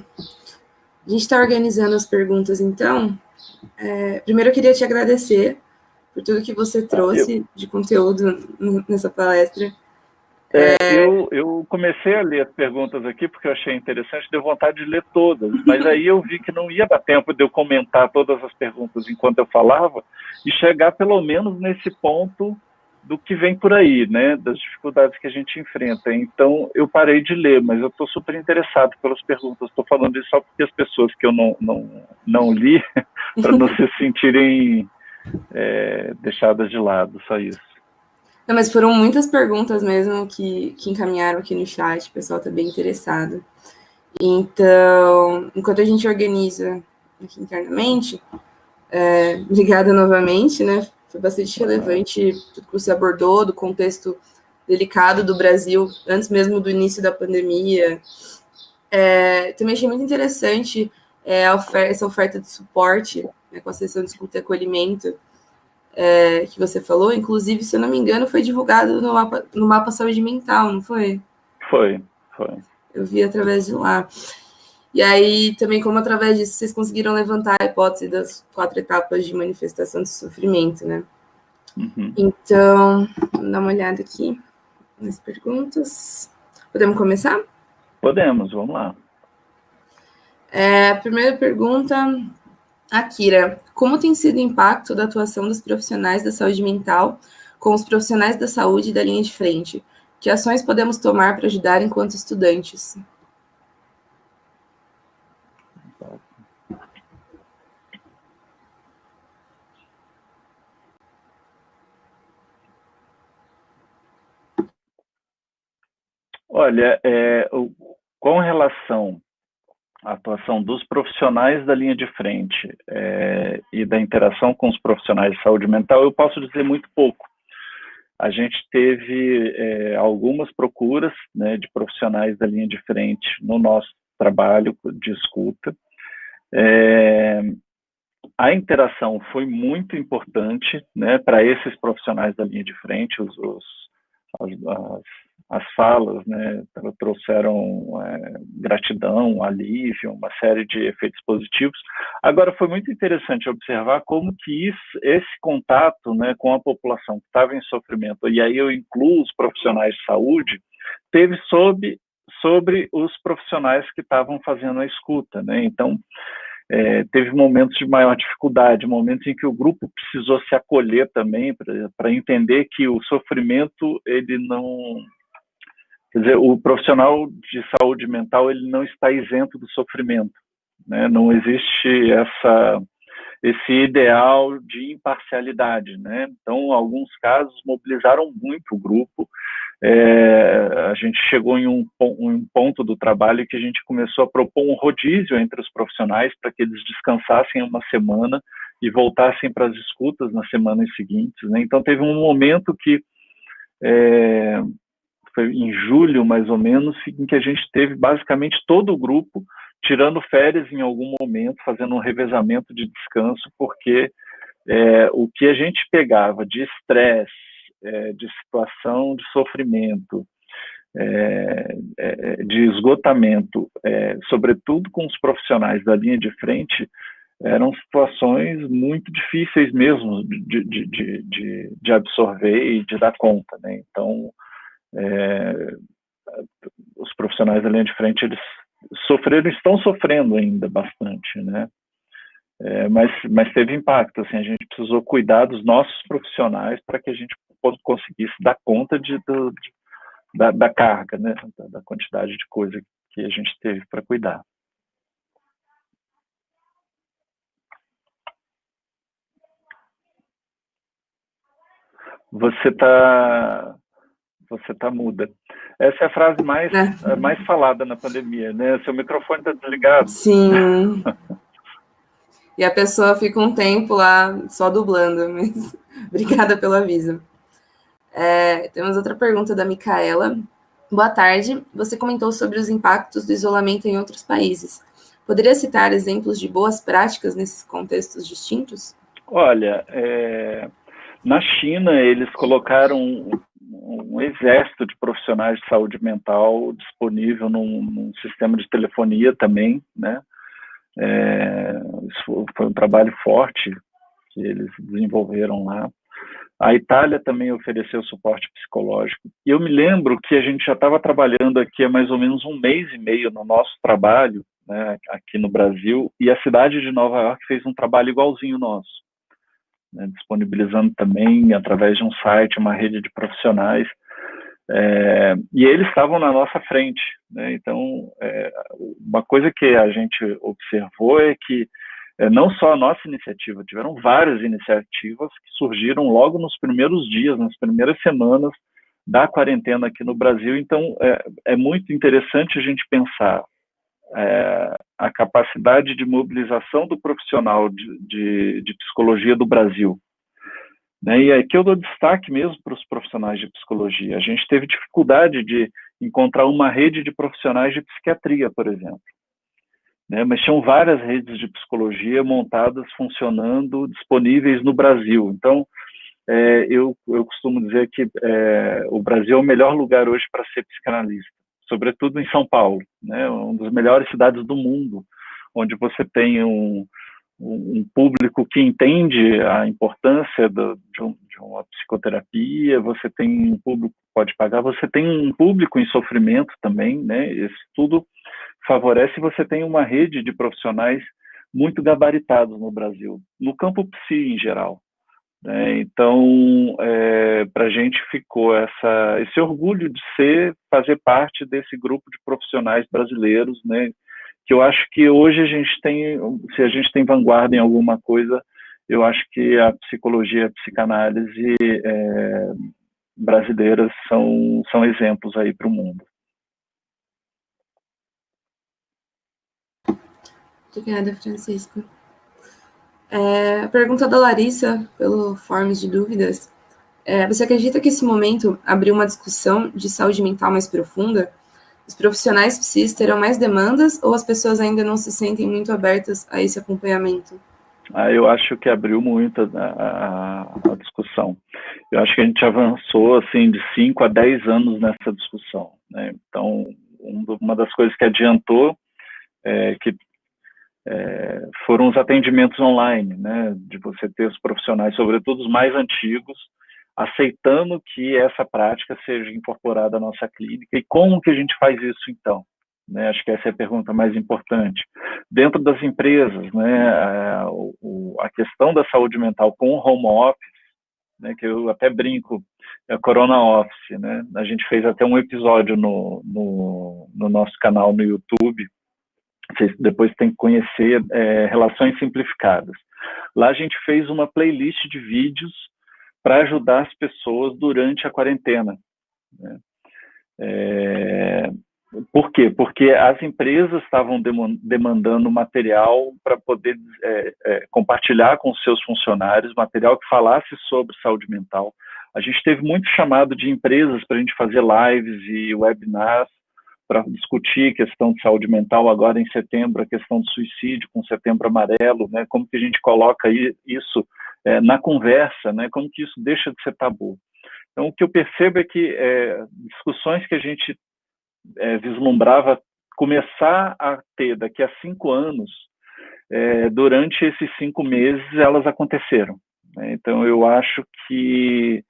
gente está organizando as perguntas, então. Primeiro, eu queria te agradecer por tudo que você trouxe de conteúdo nessa palestra. Eu comecei a ler as perguntas aqui porque eu achei interessante, deu vontade de ler todas, mas aí eu vi que não ia dar tempo de eu comentar todas as perguntas enquanto eu falava e chegar pelo menos nesse ponto do que vem por aí, né, das dificuldades que a gente enfrenta. Então, eu parei de ler, mas eu estou super interessado pelas perguntas. Estou falando isso só porque as pessoas que eu não li, para não se sentirem deixadas de lado, só isso. Não, mas foram muitas perguntas mesmo que encaminharam aqui no chat, o pessoal está bem interessado. Então, enquanto a gente organiza aqui internamente, obrigada novamente, né? Foi bastante relevante tudo que você abordou, do contexto delicado do Brasil, antes mesmo do início da pandemia. Também achei muito interessante essa oferta de suporte, né, com a sessão de escuta e acolhimento, que você falou. Inclusive, se eu não me engano, foi divulgado no mapa Saúde Mental, não foi? Foi. Eu vi através de lá. E aí, também, como através disso, vocês conseguiram levantar a hipótese das 4 etapas de manifestação de sofrimento, né? Uhum. Então, vamos dar uma olhada aqui nas perguntas. Podemos começar? Podemos, vamos lá. A primeira pergunta, Akira: como tem sido o impacto da atuação dos profissionais da saúde mental com os profissionais da saúde da linha de frente? Que ações podemos tomar para ajudar enquanto estudantes? Olha, com relação à atuação dos profissionais da linha de frente e da interação com os profissionais de saúde mental, eu posso dizer muito pouco. A gente teve algumas procuras, né, de profissionais da linha de frente no nosso trabalho de escuta. A interação foi muito importante, né, para esses profissionais da linha de frente. As falas, né, trouxeram gratidão, alívio, uma série de efeitos positivos. Agora, foi muito interessante observar como que esse contato, né, com a população que estava em sofrimento, e aí eu incluo os profissionais de saúde, teve sobre os profissionais que estavam fazendo a escuta, né? Então, teve momentos de maior dificuldade, momentos em que o grupo precisou se acolher também para entender que o sofrimento, ele não... Quer dizer, o profissional de saúde mental, ele não está isento do sofrimento, né? Não existe esse ideal de imparcialidade, né? Então, alguns casos mobilizaram muito o grupo. A gente chegou em um ponto do trabalho que a gente começou a propor um rodízio entre os profissionais para que eles descansassem uma semana e voltassem para as escutas nas semanas seguintes, né? Então, teve um momento que foi em julho, mais ou menos, em que a gente teve basicamente todo o grupo tirando férias em algum momento, fazendo um revezamento de descanso, porque o que a gente pegava de estresse, de situação de sofrimento, de esgotamento, sobretudo com os profissionais da linha de frente, eram situações muito difíceis mesmo de absorver e de dar conta, né? Então, os profissionais da linha de frente, eles sofreram, estão sofrendo ainda bastante, né? Mas teve impacto, assim, a gente precisou cuidar dos nossos profissionais para que a gente conseguisse dar conta da carga, né? Da quantidade de coisa que a gente teve para cuidar. Você tá muda. Essa é a frase mais falada na pandemia, né? Seu microfone está desligado. Sim. E a pessoa fica um tempo lá só dublando, mas obrigada pelo aviso. Temos outra pergunta da Micaela. Boa tarde. Você comentou sobre os impactos do isolamento em outros países. Poderia citar exemplos de boas práticas nesses contextos distintos? Olha, na China, eles colocaram um exército de profissionais de saúde mental disponível num sistema de telefonia também, né? Isso foi um trabalho forte que eles desenvolveram lá. A Itália também ofereceu suporte psicológico. E eu me lembro que a gente já estava trabalhando aqui há mais ou menos 1 mês e meio no nosso trabalho, né, aqui no Brasil, e a cidade de Nova York fez um trabalho igualzinho nosso, né, disponibilizando também, através de um site, uma rede de profissionais, e eles estavam na nossa frente, né? Então, uma coisa que a gente observou é que não só a nossa iniciativa, tiveram várias iniciativas que surgiram logo nos primeiros dias, nas primeiras semanas da quarentena aqui no Brasil. Então, é muito interessante a gente pensar a capacidade de mobilização do profissional de psicologia do Brasil, né? E aqui eu dou destaque mesmo para os profissionais de psicologia. A gente teve dificuldade de encontrar uma rede de profissionais de psiquiatria, por exemplo, né? Mas tinham várias redes de psicologia montadas, funcionando, disponíveis no Brasil. Então, eu costumo dizer que o Brasil é o melhor lugar hoje para ser psicanalista, sobretudo em São Paulo, né? Uma das melhores cidades do mundo, onde você tem um público que entende a importância de uma psicoterapia, você tem um público que pode pagar, você tem um público em sofrimento também, né? Isso tudo favorece, você tem uma rede de profissionais muito gabaritados no Brasil, no campo psi em geral, né? Então, para a gente ficou esse orgulho de fazer parte desse grupo de profissionais brasileiros, né? Que eu acho que hoje se a gente tem vanguarda em alguma coisa, eu acho que a psicologia, a psicanálise brasileiras são exemplos aí para o mundo. Obrigada, Francisco. A pergunta da Larissa, pelo Forms de Dúvidas. Você acredita que esse momento abriu uma discussão de saúde mental mais profunda? Os profissionais psis terão mais demandas ou as pessoas ainda não se sentem muito abertas a esse acompanhamento? Eu acho que abriu muito a discussão. Eu acho que a gente avançou assim, de 5 a 10 anos nessa discussão, né? Então, uma das coisas que adiantou foram os atendimentos online, né? De você ter os profissionais, sobretudo os mais antigos, aceitando que essa prática seja incorporada à nossa clínica. E como que a gente faz isso, então? Né? Acho que essa é a pergunta mais importante. Dentro das empresas, né, a questão da saúde mental com o home office, né, que eu até brinco, é Corona Office, né? A gente fez até um episódio no nosso canal no YouTube. Vocês depois têm que conhecer Relações Simplificadas. Lá a gente fez uma playlist de vídeos para ajudar as pessoas durante a quarentena, né? Por quê? Porque as empresas estavam demandando material para poder compartilhar com os seus funcionários, material que falasse sobre saúde mental. A gente teve muito chamado de empresas para a gente fazer lives e webinars para discutir questão de saúde mental. Agora, em setembro, a questão do suicídio, com Setembro Amarelo, né? Como que a gente coloca isso na conversa, né? Como que isso deixa de ser tabu. Então, o que eu percebo é que discussões que a gente vislumbrava começar a ter daqui a 5 anos, durante esses 5 meses, elas aconteceram, né? Então, eu acho que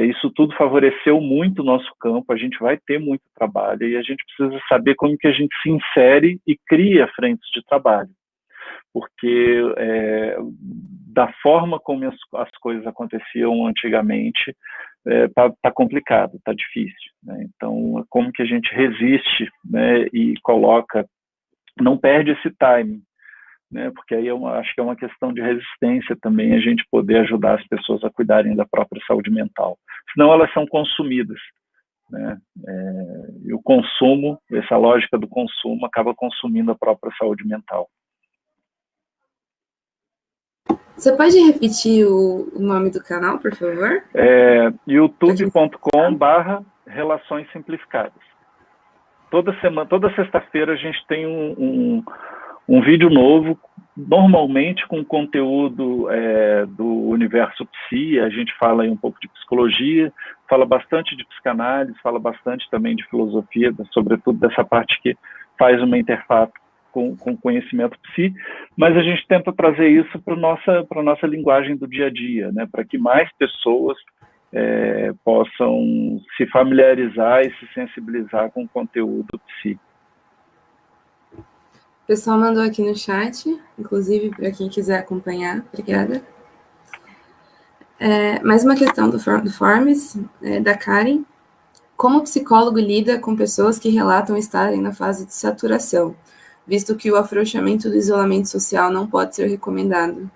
isso tudo favoreceu muito o nosso campo. A gente vai ter muito trabalho e a gente precisa saber como que a gente se insere e cria frentes de trabalho, porque da forma como as coisas aconteciam antigamente, tá complicado, tá difícil, né? Então, como que a gente resiste, né, e não perde esse time, né? Porque aí acho que é uma questão de resistência também, a gente poder ajudar as pessoas a cuidarem da própria saúde mental. Senão elas são consumidas, né? E o consumo, essa lógica do consumo, acaba consumindo a própria saúde mental. Você pode repetir o nome do canal, por favor? youtube.com/Relações Simplificadas. Toda sexta-feira a gente tem um vídeo novo, normalmente com conteúdo do universo psi. A gente fala aí um pouco de psicologia, fala bastante de psicanálise, fala bastante também de filosofia, sobretudo dessa parte que faz uma interface com conhecimento psi, mas a gente tenta trazer isso para a nossa linguagem do dia a dia, né? Para que mais pessoas possam se familiarizar e se sensibilizar com o conteúdo psi. O pessoal mandou aqui no chat, inclusive para quem quiser acompanhar. Obrigada. Mais uma questão do Forms, da Karen. Como o psicólogo lida com pessoas que relatam estarem na fase de saturação, visto que o afrouxamento do isolamento social não pode ser recomendado?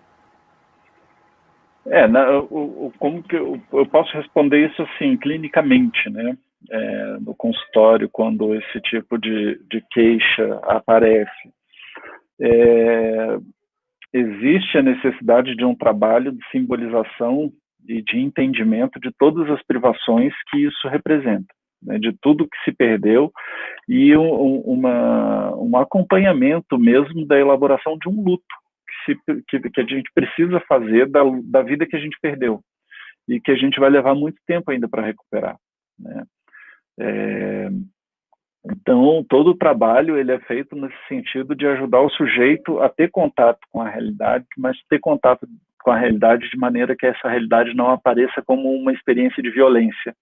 Como que eu posso responder isso assim, clinicamente, né? No consultório, quando esse tipo de queixa aparece. Existe a necessidade de um trabalho de simbolização e de entendimento de todas as privações que isso representa, né? De tudo que se perdeu e um acompanhamento mesmo da elaboração de um luto que a gente precisa fazer da vida que a gente perdeu e que a gente vai levar muito tempo ainda para recuperar, né? Então, todo o trabalho ele é feito nesse sentido de ajudar o sujeito a ter contato com a realidade, mas ter contato com a realidade de maneira que essa realidade não apareça como uma experiência de violência,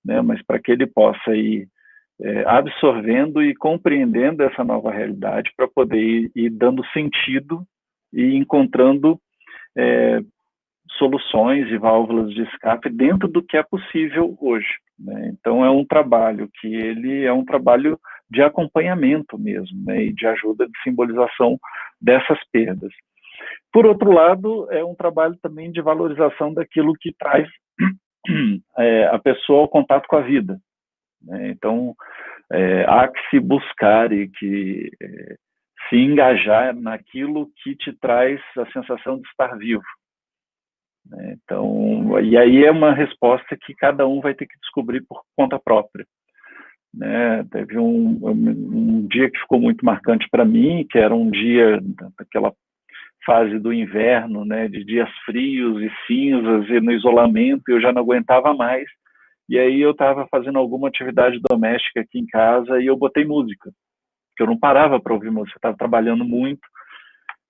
né? Mas para que ele possa ir absorvendo e compreendendo essa nova realidade para poder ir dando sentido e encontrando soluções e válvulas de escape dentro do que é possível hoje, né? Então, é um trabalho que ele é um trabalho de acompanhamento mesmo, né? E de ajuda de simbolização dessas perdas. Por outro lado, é um trabalho também de valorização daquilo que traz a pessoa ao contato com a vida, né? Então, há que se buscar e que se engajar naquilo que te traz a sensação de estar vivo, né? Então, e aí é uma resposta que cada um vai ter que descobrir por conta própria, né? Teve um dia que ficou muito marcante para mim, que era um dia daquela fase do inverno, né, de dias frios e cinzas e no isolamento, eu já não aguentava mais. E aí eu estava fazendo alguma atividade doméstica aqui em casa e eu botei música, porque eu não parava para ouvir música, eu estava trabalhando muito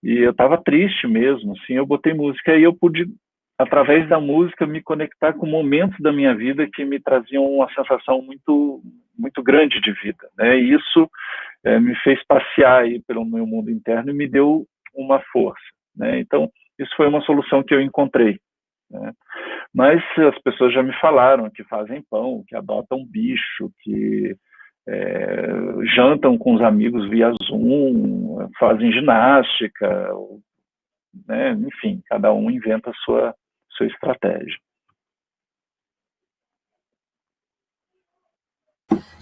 e eu estava triste mesmo, assim, eu botei música e eu pude, através da música, me conectar com momentos da minha vida que me traziam uma sensação muito, muito grande de vida, né? E isso me fez passear aí pelo meu mundo interno e me deu uma força, né? Então, isso foi uma solução que eu encontrei, né? Mas as pessoas já me falaram que fazem pão, que adotam bicho, que jantam com os amigos via Zoom, fazem ginástica, né? Enfim, cada um inventa a sua estratégia.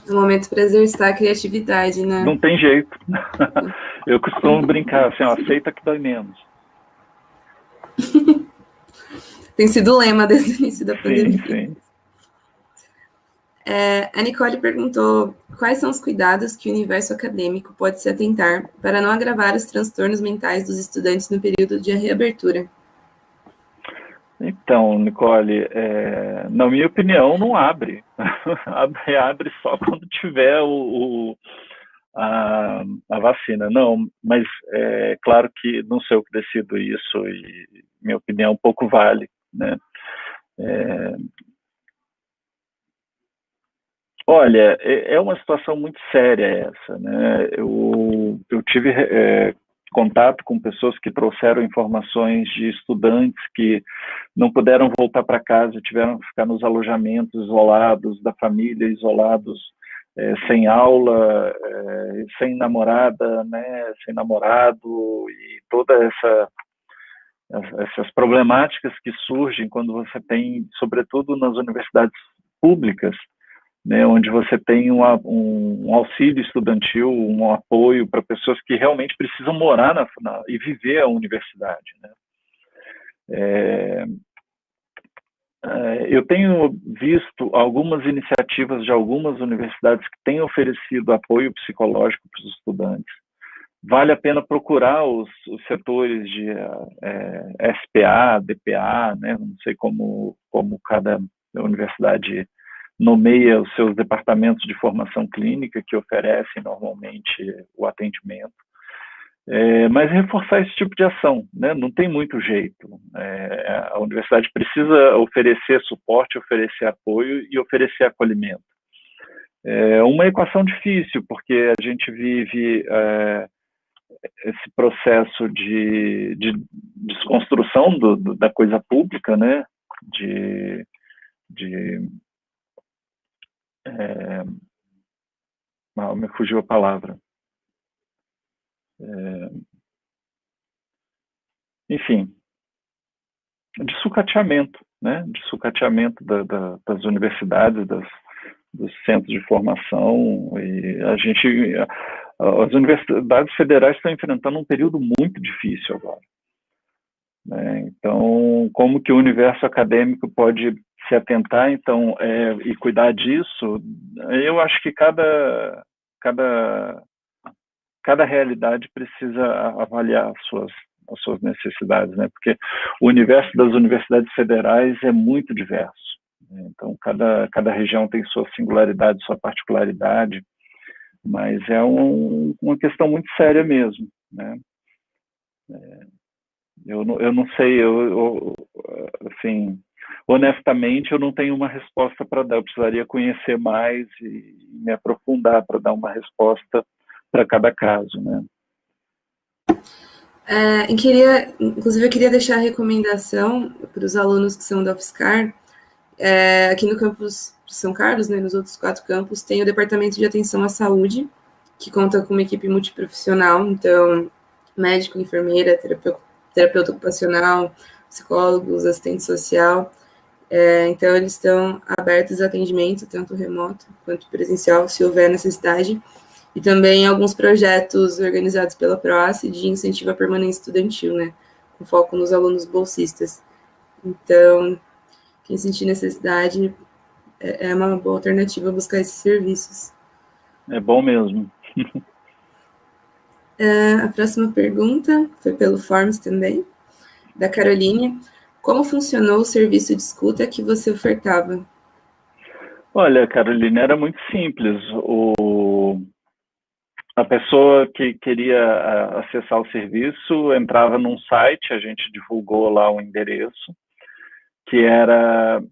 No momento Brasil está a criatividade, né? Não tem jeito. Eu costumo brincar assim, ó, aceita que dói menos. Tem sido o lema desde o início da pandemia. Sim. A Nicole perguntou quais são os cuidados que o universo acadêmico pode se atentar para não agravar os transtornos mentais dos estudantes no período de reabertura. Então, Nicole, na minha opinião, não abre. Abre só quando tiver a vacina. Não, mas é claro que não sei o que decido isso e minha opinião pouco vale, né? Olha, é uma situação muito séria essa, né? Eu tive contato com pessoas que trouxeram informações de estudantes que não puderam voltar para casa, tiveram que ficar nos alojamentos isolados, da família isolados, sem aula, sem namorada, né? Sem namorado e toda essas problemáticas que surgem quando você tem, sobretudo nas universidades públicas, né, onde você tem um auxílio estudantil, um apoio para pessoas que realmente precisam morar e viver a universidade, né? Eu tenho visto algumas iniciativas de algumas universidades que têm oferecido apoio psicológico para os estudantes. Vale a pena procurar os setores de SPA, DPA, né? Não sei como cada universidade nomeia os seus departamentos de formação clínica que oferecem normalmente o atendimento, mas reforçar esse tipo de ação, né? Não tem muito jeito. A universidade precisa oferecer suporte, oferecer apoio e oferecer acolhimento. É uma equação difícil, porque a gente vive esse processo de desconstrução da coisa pública, né? Me fugiu a palavra. Enfim, de sucateamento, né? De sucateamento das universidades, dos centros de formação. E as universidades federais estão enfrentando um período muito difícil agora, né? Então, como que o universo acadêmico pode se atentar, então, e cuidar disso? Eu acho que cada realidade precisa avaliar as suas necessidades, né? Porque o universo das universidades federais é muito diverso, né? Então, cada região tem sua singularidade, sua particularidade, mas é uma questão muito séria mesmo, né? Eu não sei, assim, honestamente, eu não tenho uma resposta para dar. Eu precisaria conhecer mais e me aprofundar para dar uma resposta para cada caso, né? Inclusive, eu queria deixar a recomendação para os alunos que são da UFSCar. Aqui no campus de São Carlos, né, nos outros 4 campos, tem o Departamento de Atenção à Saúde, que conta com uma equipe multiprofissional, então, médico, enfermeira, terapeuta ocupacional, psicólogos, assistente social. Então, eles estão abertos a atendimento, tanto remoto quanto presencial, se houver necessidade. E também alguns projetos organizados pela PROACE de incentivo à permanência estudantil, né, com foco nos alunos bolsistas. Então, quem sentir necessidade, é uma boa alternativa buscar esses serviços. É bom mesmo. A próxima pergunta foi pelo Forms também, da Caroline. Como funcionou o serviço de escuta que você ofertava? Olha, Carolina, era muito simples. A pessoa que queria acessar o serviço entrava num site, a gente divulgou lá o endereço, que era,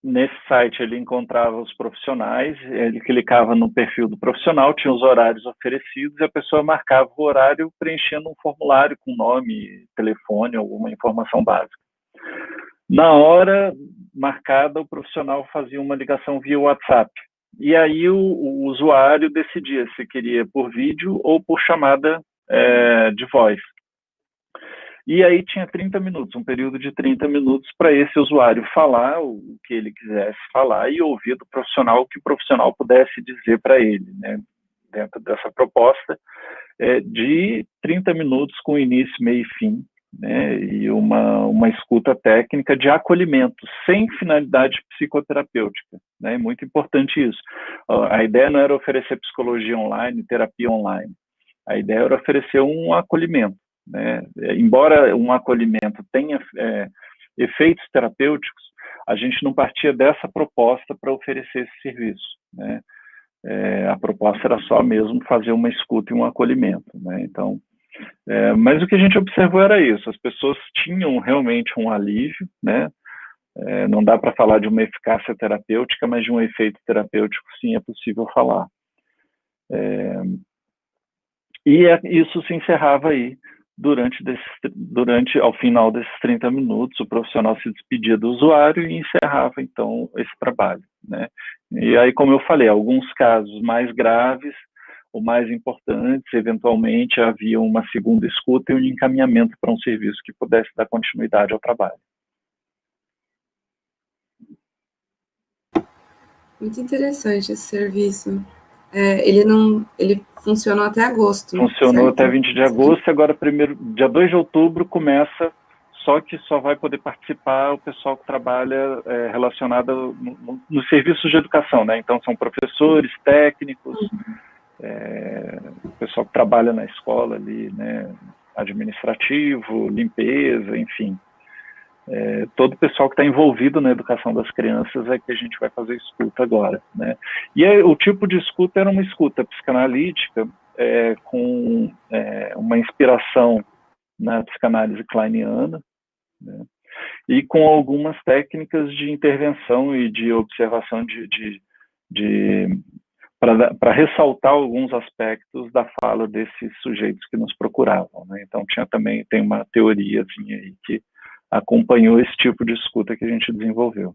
nesse site ele encontrava os profissionais, ele clicava no perfil do profissional, tinha os horários oferecidos e a pessoa marcava o horário preenchendo um formulário com nome, telefone, alguma informação básica. Na hora marcada, o profissional fazia uma ligação via WhatsApp. E aí o usuário decidia se queria por vídeo ou por chamada de voz. E aí tinha 30 minutos, um período de 30 minutos para esse usuário falar o que ele quisesse falar e ouvir do profissional o que o profissional pudesse dizer para ele, né? Dentro dessa proposta de 30 minutos com início, meio e fim, né? E uma escuta técnica de acolhimento, sem finalidade psicoterapêutica, né? É muito importante isso. A ideia não era oferecer psicologia online, terapia online. A ideia era oferecer um acolhimento, né? Embora um acolhimento tenha efeitos terapêuticos, a gente não partia dessa proposta para oferecer esse serviço, né? A proposta era só mesmo fazer uma escuta e um acolhimento, né? Então, mas o que a gente observou era isso, as pessoas tinham realmente um alívio, né? Não dá para falar de uma eficácia terapêutica, mas de um efeito terapêutico sim é possível falar. E isso se encerrava aí, ao final desses 30 minutos, o profissional se despedia do usuário e encerrava, então, esse trabalho, né? E aí, como eu falei, alguns casos mais graves ou mais importantes, eventualmente havia uma segunda escuta e um encaminhamento para um serviço que pudesse dar continuidade ao trabalho. Muito interessante esse serviço. Ele funcionou até agosto. Funcionou certo? até 20 de agosto e agora, dia 2 de outubro, começa, só que só vai poder participar o pessoal que trabalha relacionado nos serviços de educação, né? Então, são professores, técnicos, o pessoal que trabalha na escola ali, né? Administrativo, limpeza, enfim. Todo o pessoal que está envolvido na educação das crianças é que a gente vai fazer escuta agora, né? E o tipo de escuta era uma escuta psicanalítica com uma inspiração na psicanálise kleiniana, né? E com algumas técnicas de intervenção e de observação para ressaltar alguns aspectos da fala desses sujeitos que nos procuravam, né? Então tem uma teoria assim, aí que acompanhou esse tipo de escuta que a gente desenvolveu.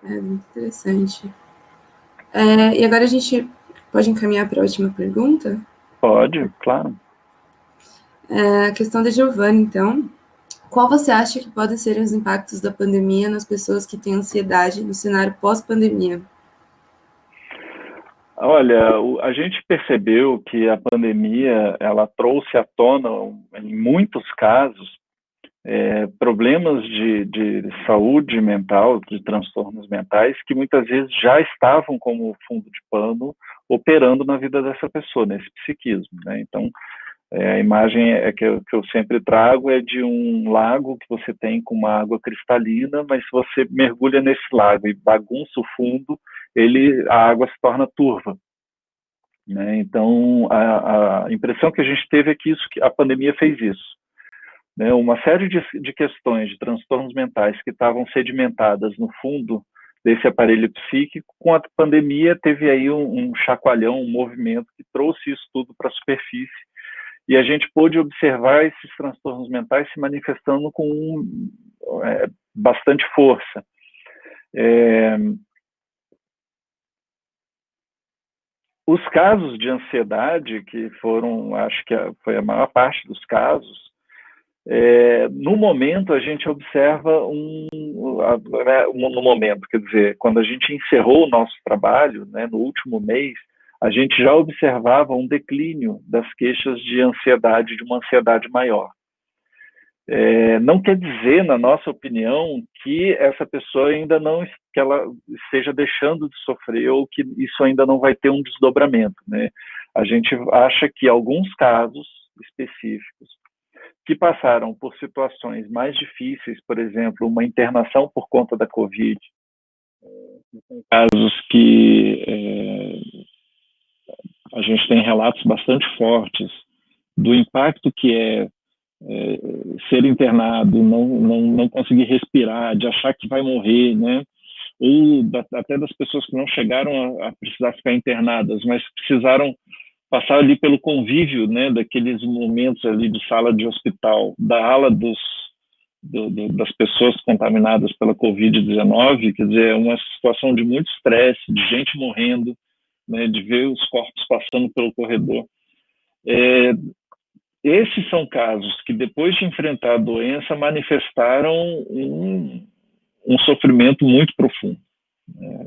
Muito interessante. E agora a gente pode encaminhar para a última pergunta? Pode, claro. A questão da Giovana, então. Qual você acha que podem ser os impactos da pandemia nas pessoas que têm ansiedade no cenário pós-pandemia? Olha, a gente percebeu que a pandemia ela trouxe à tona, em muitos casos, problemas de saúde mental, de transtornos mentais, que muitas vezes já estavam como fundo de pano operando na vida dessa pessoa, nesse psiquismo, né? Então, a imagem que eu sempre trago é de um lago que você tem com uma água cristalina, mas se você mergulha nesse lago e bagunça o fundo, a água se torna turva, né? Então, a impressão que a gente teve é que a pandemia fez isso, né? Uma série de questões, de transtornos mentais que estavam sedimentadas no fundo desse aparelho psíquico. Com a pandemia, teve aí um chacoalhão, um movimento que trouxe isso tudo para a superfície, e a gente pôde observar esses transtornos mentais se manifestando com bastante força. Os casos de ansiedade, que foram, acho que foi a maior parte dos casos, no momento a gente observa no momento, quer dizer, quando a gente encerrou o nosso trabalho, né, no último mês, a gente já observava um declínio das queixas de ansiedade, de uma ansiedade maior. Não quer dizer, na nossa opinião, que essa pessoa ainda não, que ela esteja deixando de sofrer ou que isso ainda não vai ter um desdobramento, né? A gente acha que alguns casos específicos que passaram por situações mais difíceis, por exemplo, uma internação por conta da Covid, casos que a gente tem relatos bastante fortes do impacto que ser internado, não conseguir respirar, de achar que vai morrer, né? Ou até das pessoas que não chegaram a precisar ficar internadas, mas precisaram passar ali pelo convívio, né, daqueles momentos ali de sala de hospital, da ala das pessoas contaminadas pela Covid-19, quer dizer, é uma situação de muito estresse, de gente morrendo, né, de ver os corpos passando pelo corredor. Esses são casos que, depois de enfrentar a doença, manifestaram um sofrimento muito profundo. A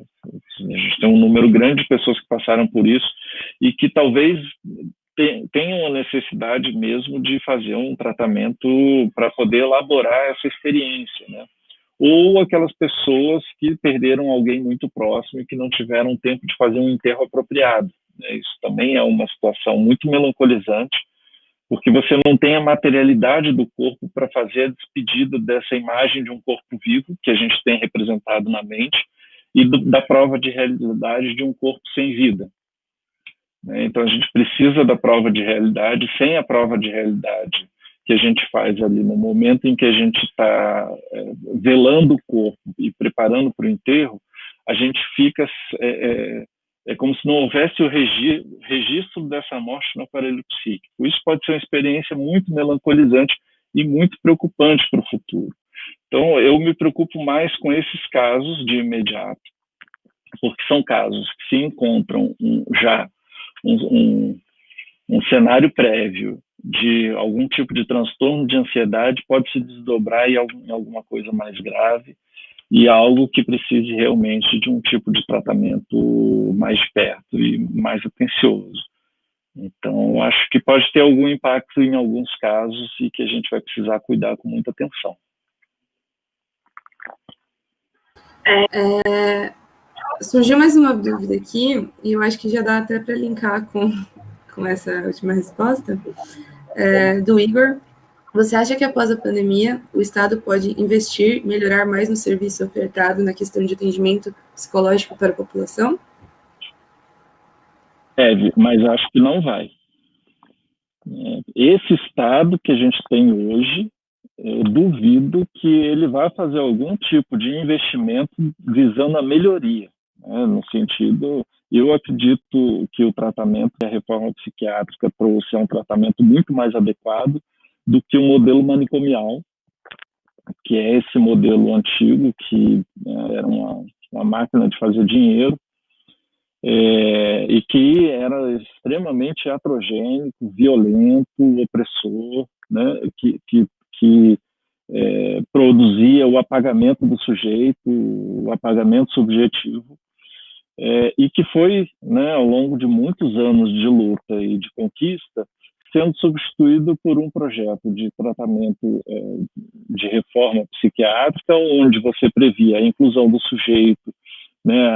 gente tem um número grande de pessoas que passaram por isso e que talvez tenham a necessidade mesmo de fazer um tratamento para poder elaborar essa experiência, né? Ou aquelas pessoas que perderam alguém muito próximo e que não tiveram tempo de fazer um enterro apropriado, né? Isso também é uma situação muito melancolizante, porque você não tem a materialidade do corpo para fazer a despedida dessa imagem de um corpo vivo, que a gente tem representado na mente, e da prova de realidade de um corpo sem vida. Então, a gente precisa da prova de realidade. Sem a prova de realidade que a gente faz ali no momento em que a gente está velando o corpo e preparando para o enterro, a gente fica... É como se não houvesse o registro dessa morte no aparelho psíquico. Isso pode ser uma experiência muito melancolizante e muito preocupante para o futuro. Então, eu me preocupo mais com esses casos de imediato, porque são casos que se encontram já um cenário prévio de algum tipo de transtorno de ansiedade, pode se desdobrar em alguma coisa mais grave, e algo que precise realmente de um tipo de tratamento mais de perto e mais atencioso. Então, acho que pode ter algum impacto em alguns casos e que a gente vai precisar cuidar com muita atenção. Surgiu mais uma dúvida aqui, e eu acho que já dá até para linkar com essa última resposta, do Igor. Você acha que após a pandemia, o Estado pode investir, melhorar mais no serviço ofertado na questão de atendimento psicológico para a população? Mas acho que não vai. Esse Estado que a gente tem hoje, eu duvido que ele vá fazer algum tipo de investimento visando a melhoria, né? No sentido, eu acredito que o tratamento que a reforma psiquiátrica trouxe é um tratamento muito mais adequado do que o modelo manicomial, que é esse modelo antigo que era uma máquina de fazer dinheiro, e que era extremamente atrogênico, violento, opressor, né? que produzia o apagamento do sujeito, o apagamento subjetivo, e que foi, né, ao longo de muitos anos de luta e de conquista, sendo substituído por um projeto de tratamento de reforma psiquiátrica, onde você previa a inclusão do sujeito, né,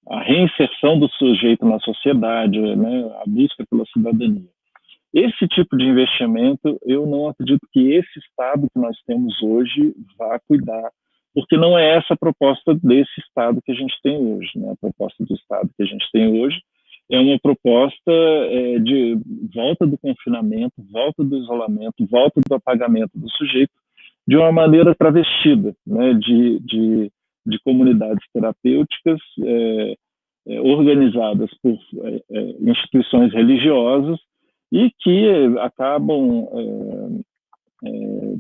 a reinserção do sujeito na sociedade, né, a busca pela cidadania. Esse tipo de investimento, eu não acredito que esse Estado que nós temos hoje vá cuidar, porque não é essa a proposta desse Estado que a gente tem hoje, né? A proposta do Estado que a gente tem hoje é uma proposta de volta do confinamento, volta do isolamento, volta do apagamento do sujeito, de uma maneira travestida, né? de de comunidades terapêuticas organizadas por instituições religiosas e que acabam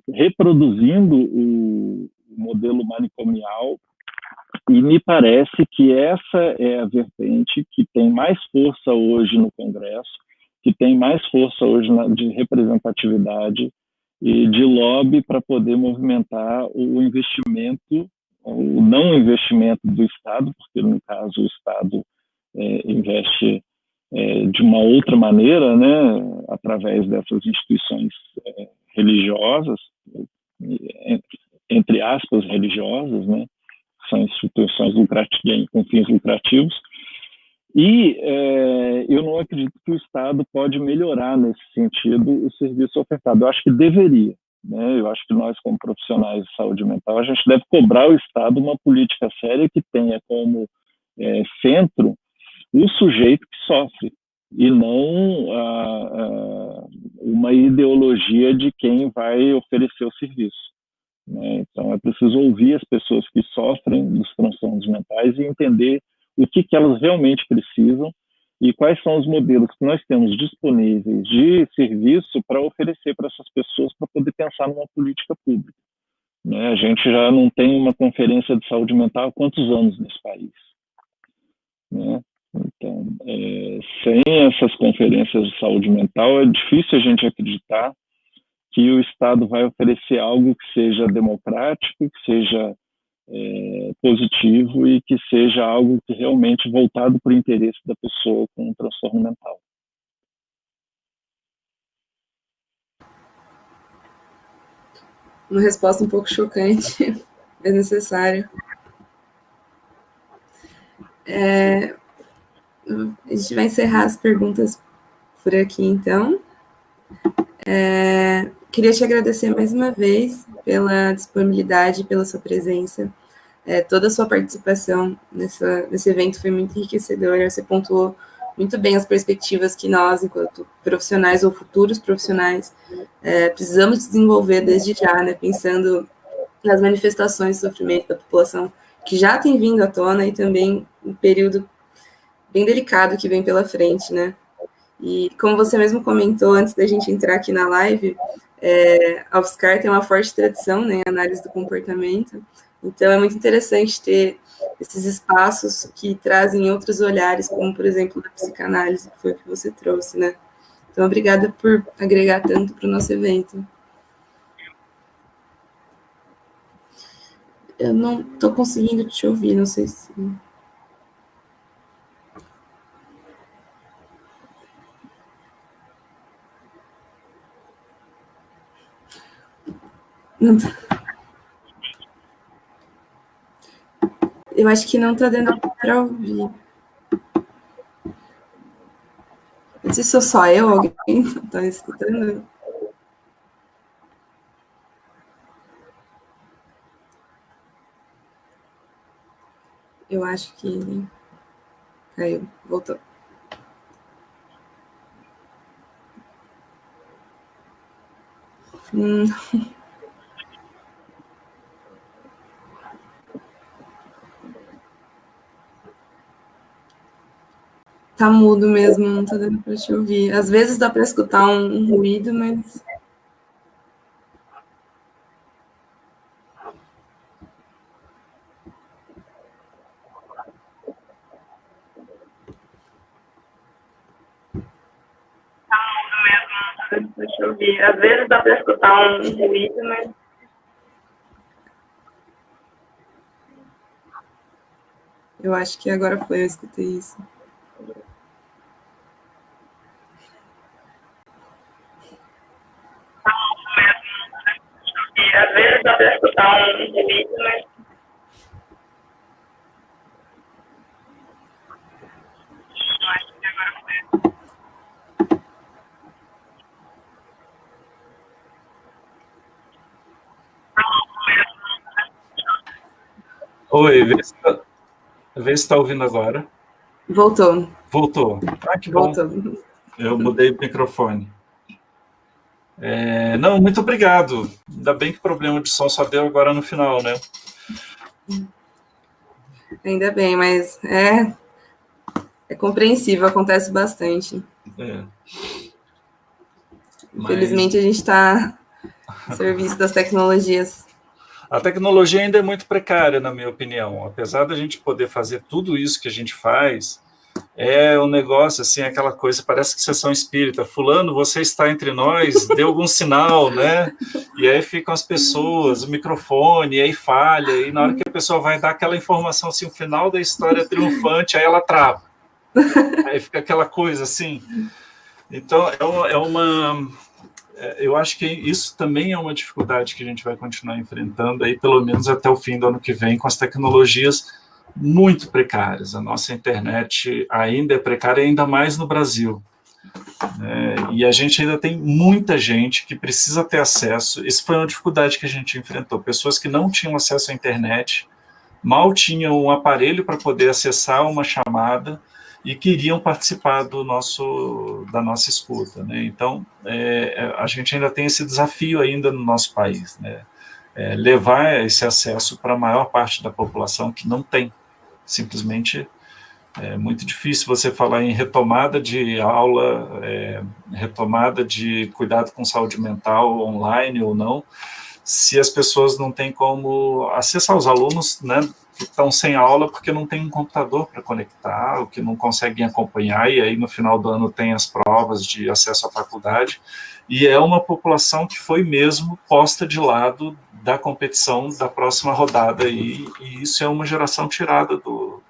reproduzindo o modelo manicomial, e me parece que essa é a vertente que tem mais força hoje no Congresso, que tem mais força hoje de representatividade e de lobby para poder movimentar o investimento, o não investimento do Estado, porque no caso o Estado investe de uma outra maneira, né, através dessas instituições religiosas, entre aspas, religiosas, né, são instituições com fins lucrativos, e eu não acredito que o Estado pode melhorar nesse sentido o serviço ofertado. Eu acho que deveria, né? Eu acho que nós, como profissionais de saúde mental, a gente deve cobrar ao Estado uma política séria que tenha como centro o sujeito que sofre, e não uma ideologia de quem vai oferecer o serviço, né? Então, é preciso ouvir as pessoas que sofrem dos transtornos mentais e entender o que elas realmente precisam e quais são os modelos que nós temos disponíveis de serviço para oferecer para essas pessoas para poder pensar numa política pública, né? A gente já não tem uma conferência de saúde mental há quantos anos nesse país, né? Então, sem essas conferências de saúde mental, é difícil a gente acreditar que o Estado vai oferecer algo que seja democrático, que seja positivo e que seja algo que realmente voltado para o interesse da pessoa com um transtorno mental. Uma resposta um pouco chocante, mas necessária. A gente vai encerrar as perguntas por aqui, então. Queria te agradecer mais uma vez pela disponibilidade, pela sua presença. Toda a sua participação nesse evento foi muito enriquecedora. Você pontuou muito bem as perspectivas que nós, enquanto profissionais ou futuros profissionais, precisamos desenvolver desde já, né, pensando nas manifestações de sofrimento da população que já tem vindo à tona e também um período bem delicado que vem pela frente, né? E como você mesmo comentou antes da gente entrar aqui na live, a UFSCar tem uma forte tradição, né, em análise do comportamento, então é muito interessante ter esses espaços que trazem outros olhares, como, por exemplo, da psicanálise, que foi o que você trouxe, né? Então, obrigada por agregar tanto para o nosso evento. Eu não estou conseguindo te ouvir, não sei se... Não tá... Eu acho que não está dando para ouvir. Não sei se sou só eu, alguém está escutando. Eu acho que ele caiu, voltou. Tá mudo mesmo, não tá dando para te ouvir. Às vezes dá para escutar um ruído, mas... Deixa eu ouvir. Às vezes dá para escutar um ruído, mas... Eu acho que agora foi, eu escutei isso. Às vezes dá para escutar um ruído, mas... Eu acho que agora foi. Oi, vê se está ouvindo agora. Voltou. Voltou. Ah, que Voltou. bom. Eu mudei o microfone. Não, muito obrigado. Ainda bem que o problema de som só deu agora no final, né? Ainda bem, mas é compreensível, acontece bastante. Infelizmente, a gente está a serviço das tecnologias. A tecnologia ainda é muito precária, na minha opinião. Apesar da gente poder fazer tudo isso que a gente faz, é um negócio, assim, aquela coisa, parece que sessão espírita. Fulano, você está entre nós, dê algum sinal, né? E aí ficam as pessoas, o microfone, e aí falha, e na hora que a pessoa vai dar aquela informação, assim, o final da história triunfante, aí ela trava. Aí fica aquela coisa, assim. Então, eu acho que isso também é uma dificuldade que a gente vai continuar enfrentando aí, pelo menos até o fim do ano que vem, com as tecnologias muito precárias. A nossa internet ainda é precária, ainda mais no Brasil. E a gente ainda tem muita gente que precisa ter acesso. Isso foi uma dificuldade que a gente enfrentou. Pessoas que não tinham acesso à internet, mal tinham um aparelho para poder acessar uma chamada e queriam participar da nossa escuta, né? Então, a gente ainda tem esse desafio ainda no nosso país, né? Levar esse acesso para a maior parte da população que não tem. Simplesmente é muito difícil você falar em retomada de aula, retomada de cuidado com saúde mental online ou não, se as pessoas não têm como acessar. Os alunos, né, que estão sem aula porque não tem um computador para conectar, ou que não conseguem acompanhar, e aí no final do ano tem as provas de acesso à faculdade, e é uma população que foi mesmo posta de lado da competição da próxima rodada, e isso é uma geração tirada do...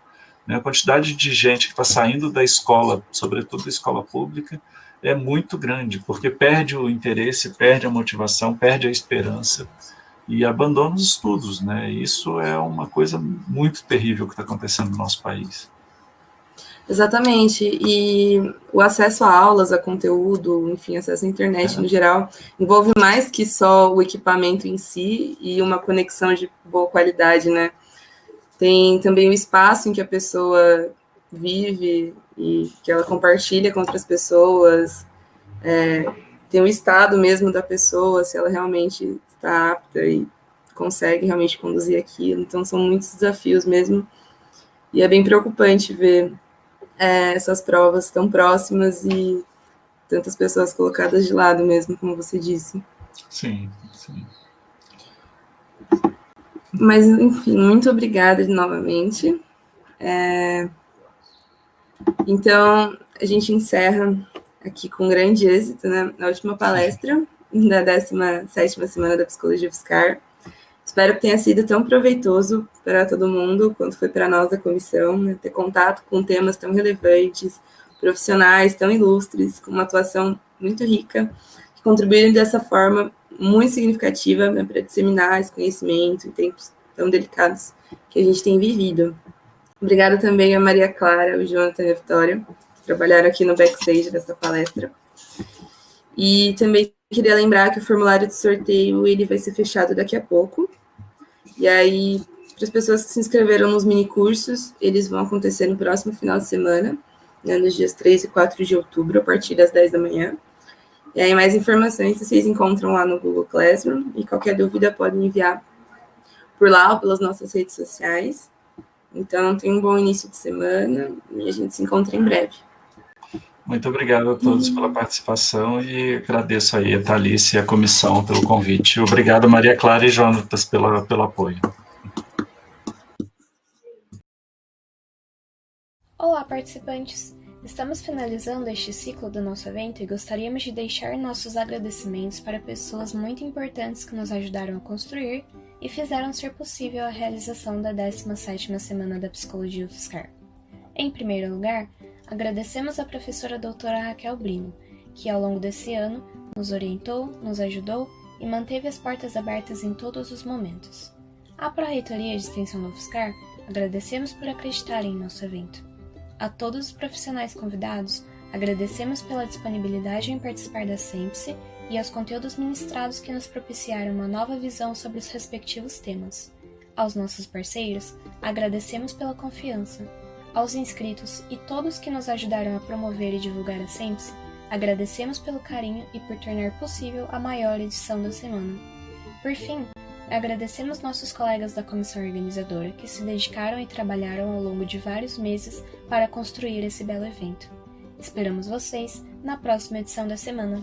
Né, a quantidade de gente que está saindo da escola, sobretudo da escola pública, é muito grande, porque perde o interesse, perde a motivação, perde a esperança, e abandona os estudos, né? Isso é uma coisa muito terrível que está acontecendo no nosso país. Exatamente, e o acesso a aulas, a conteúdo, enfim, acesso à internet no geral, envolve mais que só o equipamento em si e uma conexão de boa qualidade, né? Tem também o espaço em que a pessoa vive e que ela compartilha com outras pessoas, tem o estado mesmo da pessoa, se ela realmente está apta e consegue realmente conduzir aquilo. Então, são muitos desafios mesmo. E é bem preocupante ver essas provas tão próximas e tantas pessoas colocadas de lado mesmo, como você disse. Sim, sim. Mas, enfim, muito obrigada novamente. Então, a gente encerra aqui com grande êxito, né, na última palestra da 17ª Semana da Psicologia UFSCar. Espero que tenha sido tão proveitoso para todo mundo quanto foi para nós da comissão, né, ter contato com temas tão relevantes, profissionais tão ilustres, com uma atuação muito rica, que contribuíram dessa forma muito significativa, né, para disseminar esse conhecimento em tempos tão delicados que a gente tem vivido. Obrigada também a Maria Clara, o Jonathan e a Vitória, que trabalharam aqui no backstage dessa palestra. E também queria lembrar que o formulário de sorteio ele vai ser fechado daqui a pouco. E aí, para as pessoas que se inscreveram nos minicursos, eles vão acontecer no próximo final de semana, né, nos dias 3 e 4 de outubro, a partir das 10 da manhã. E aí, mais informações vocês encontram lá no Google Classroom, e qualquer dúvida podem enviar por lá ou pelas nossas redes sociais. Então, tenha um bom início de semana e a gente se encontra em breve. Muito obrigado a todos pela participação e agradeço aí a Thalissa e a comissão pelo convite. Obrigado, Maria Clara e Jonatas, pelo apoio. Olá, participantes! Estamos finalizando este ciclo do nosso evento e gostaríamos de deixar nossos agradecimentos para pessoas muito importantes que nos ajudaram a construir e fizeram ser possível a realização da 17ª Semana da Psicologia UFSCar. Em primeiro lugar, agradecemos a professora doutora Raquel Brino, que ao longo desse ano nos orientou, nos ajudou e manteve as portas abertas em todos os momentos. À Pró-Reitoria de Extensão do UFSCar, agradecemos por acreditarem em nosso evento. A todos os profissionais convidados, agradecemos pela disponibilidade em participar da SEMPSE e aos conteúdos ministrados que nos propiciaram uma nova visão sobre os respectivos temas. Aos nossos parceiros, agradecemos pela confiança. Aos inscritos e todos que nos ajudaram a promover e divulgar a SEMPSE, agradecemos pelo carinho e por tornar possível a maior edição da semana. Por fim, Agradecemos nossos colegas da comissão organizadora que se dedicaram e trabalharam ao longo de vários meses para construir esse belo evento. Esperamos vocês na próxima edição da semana.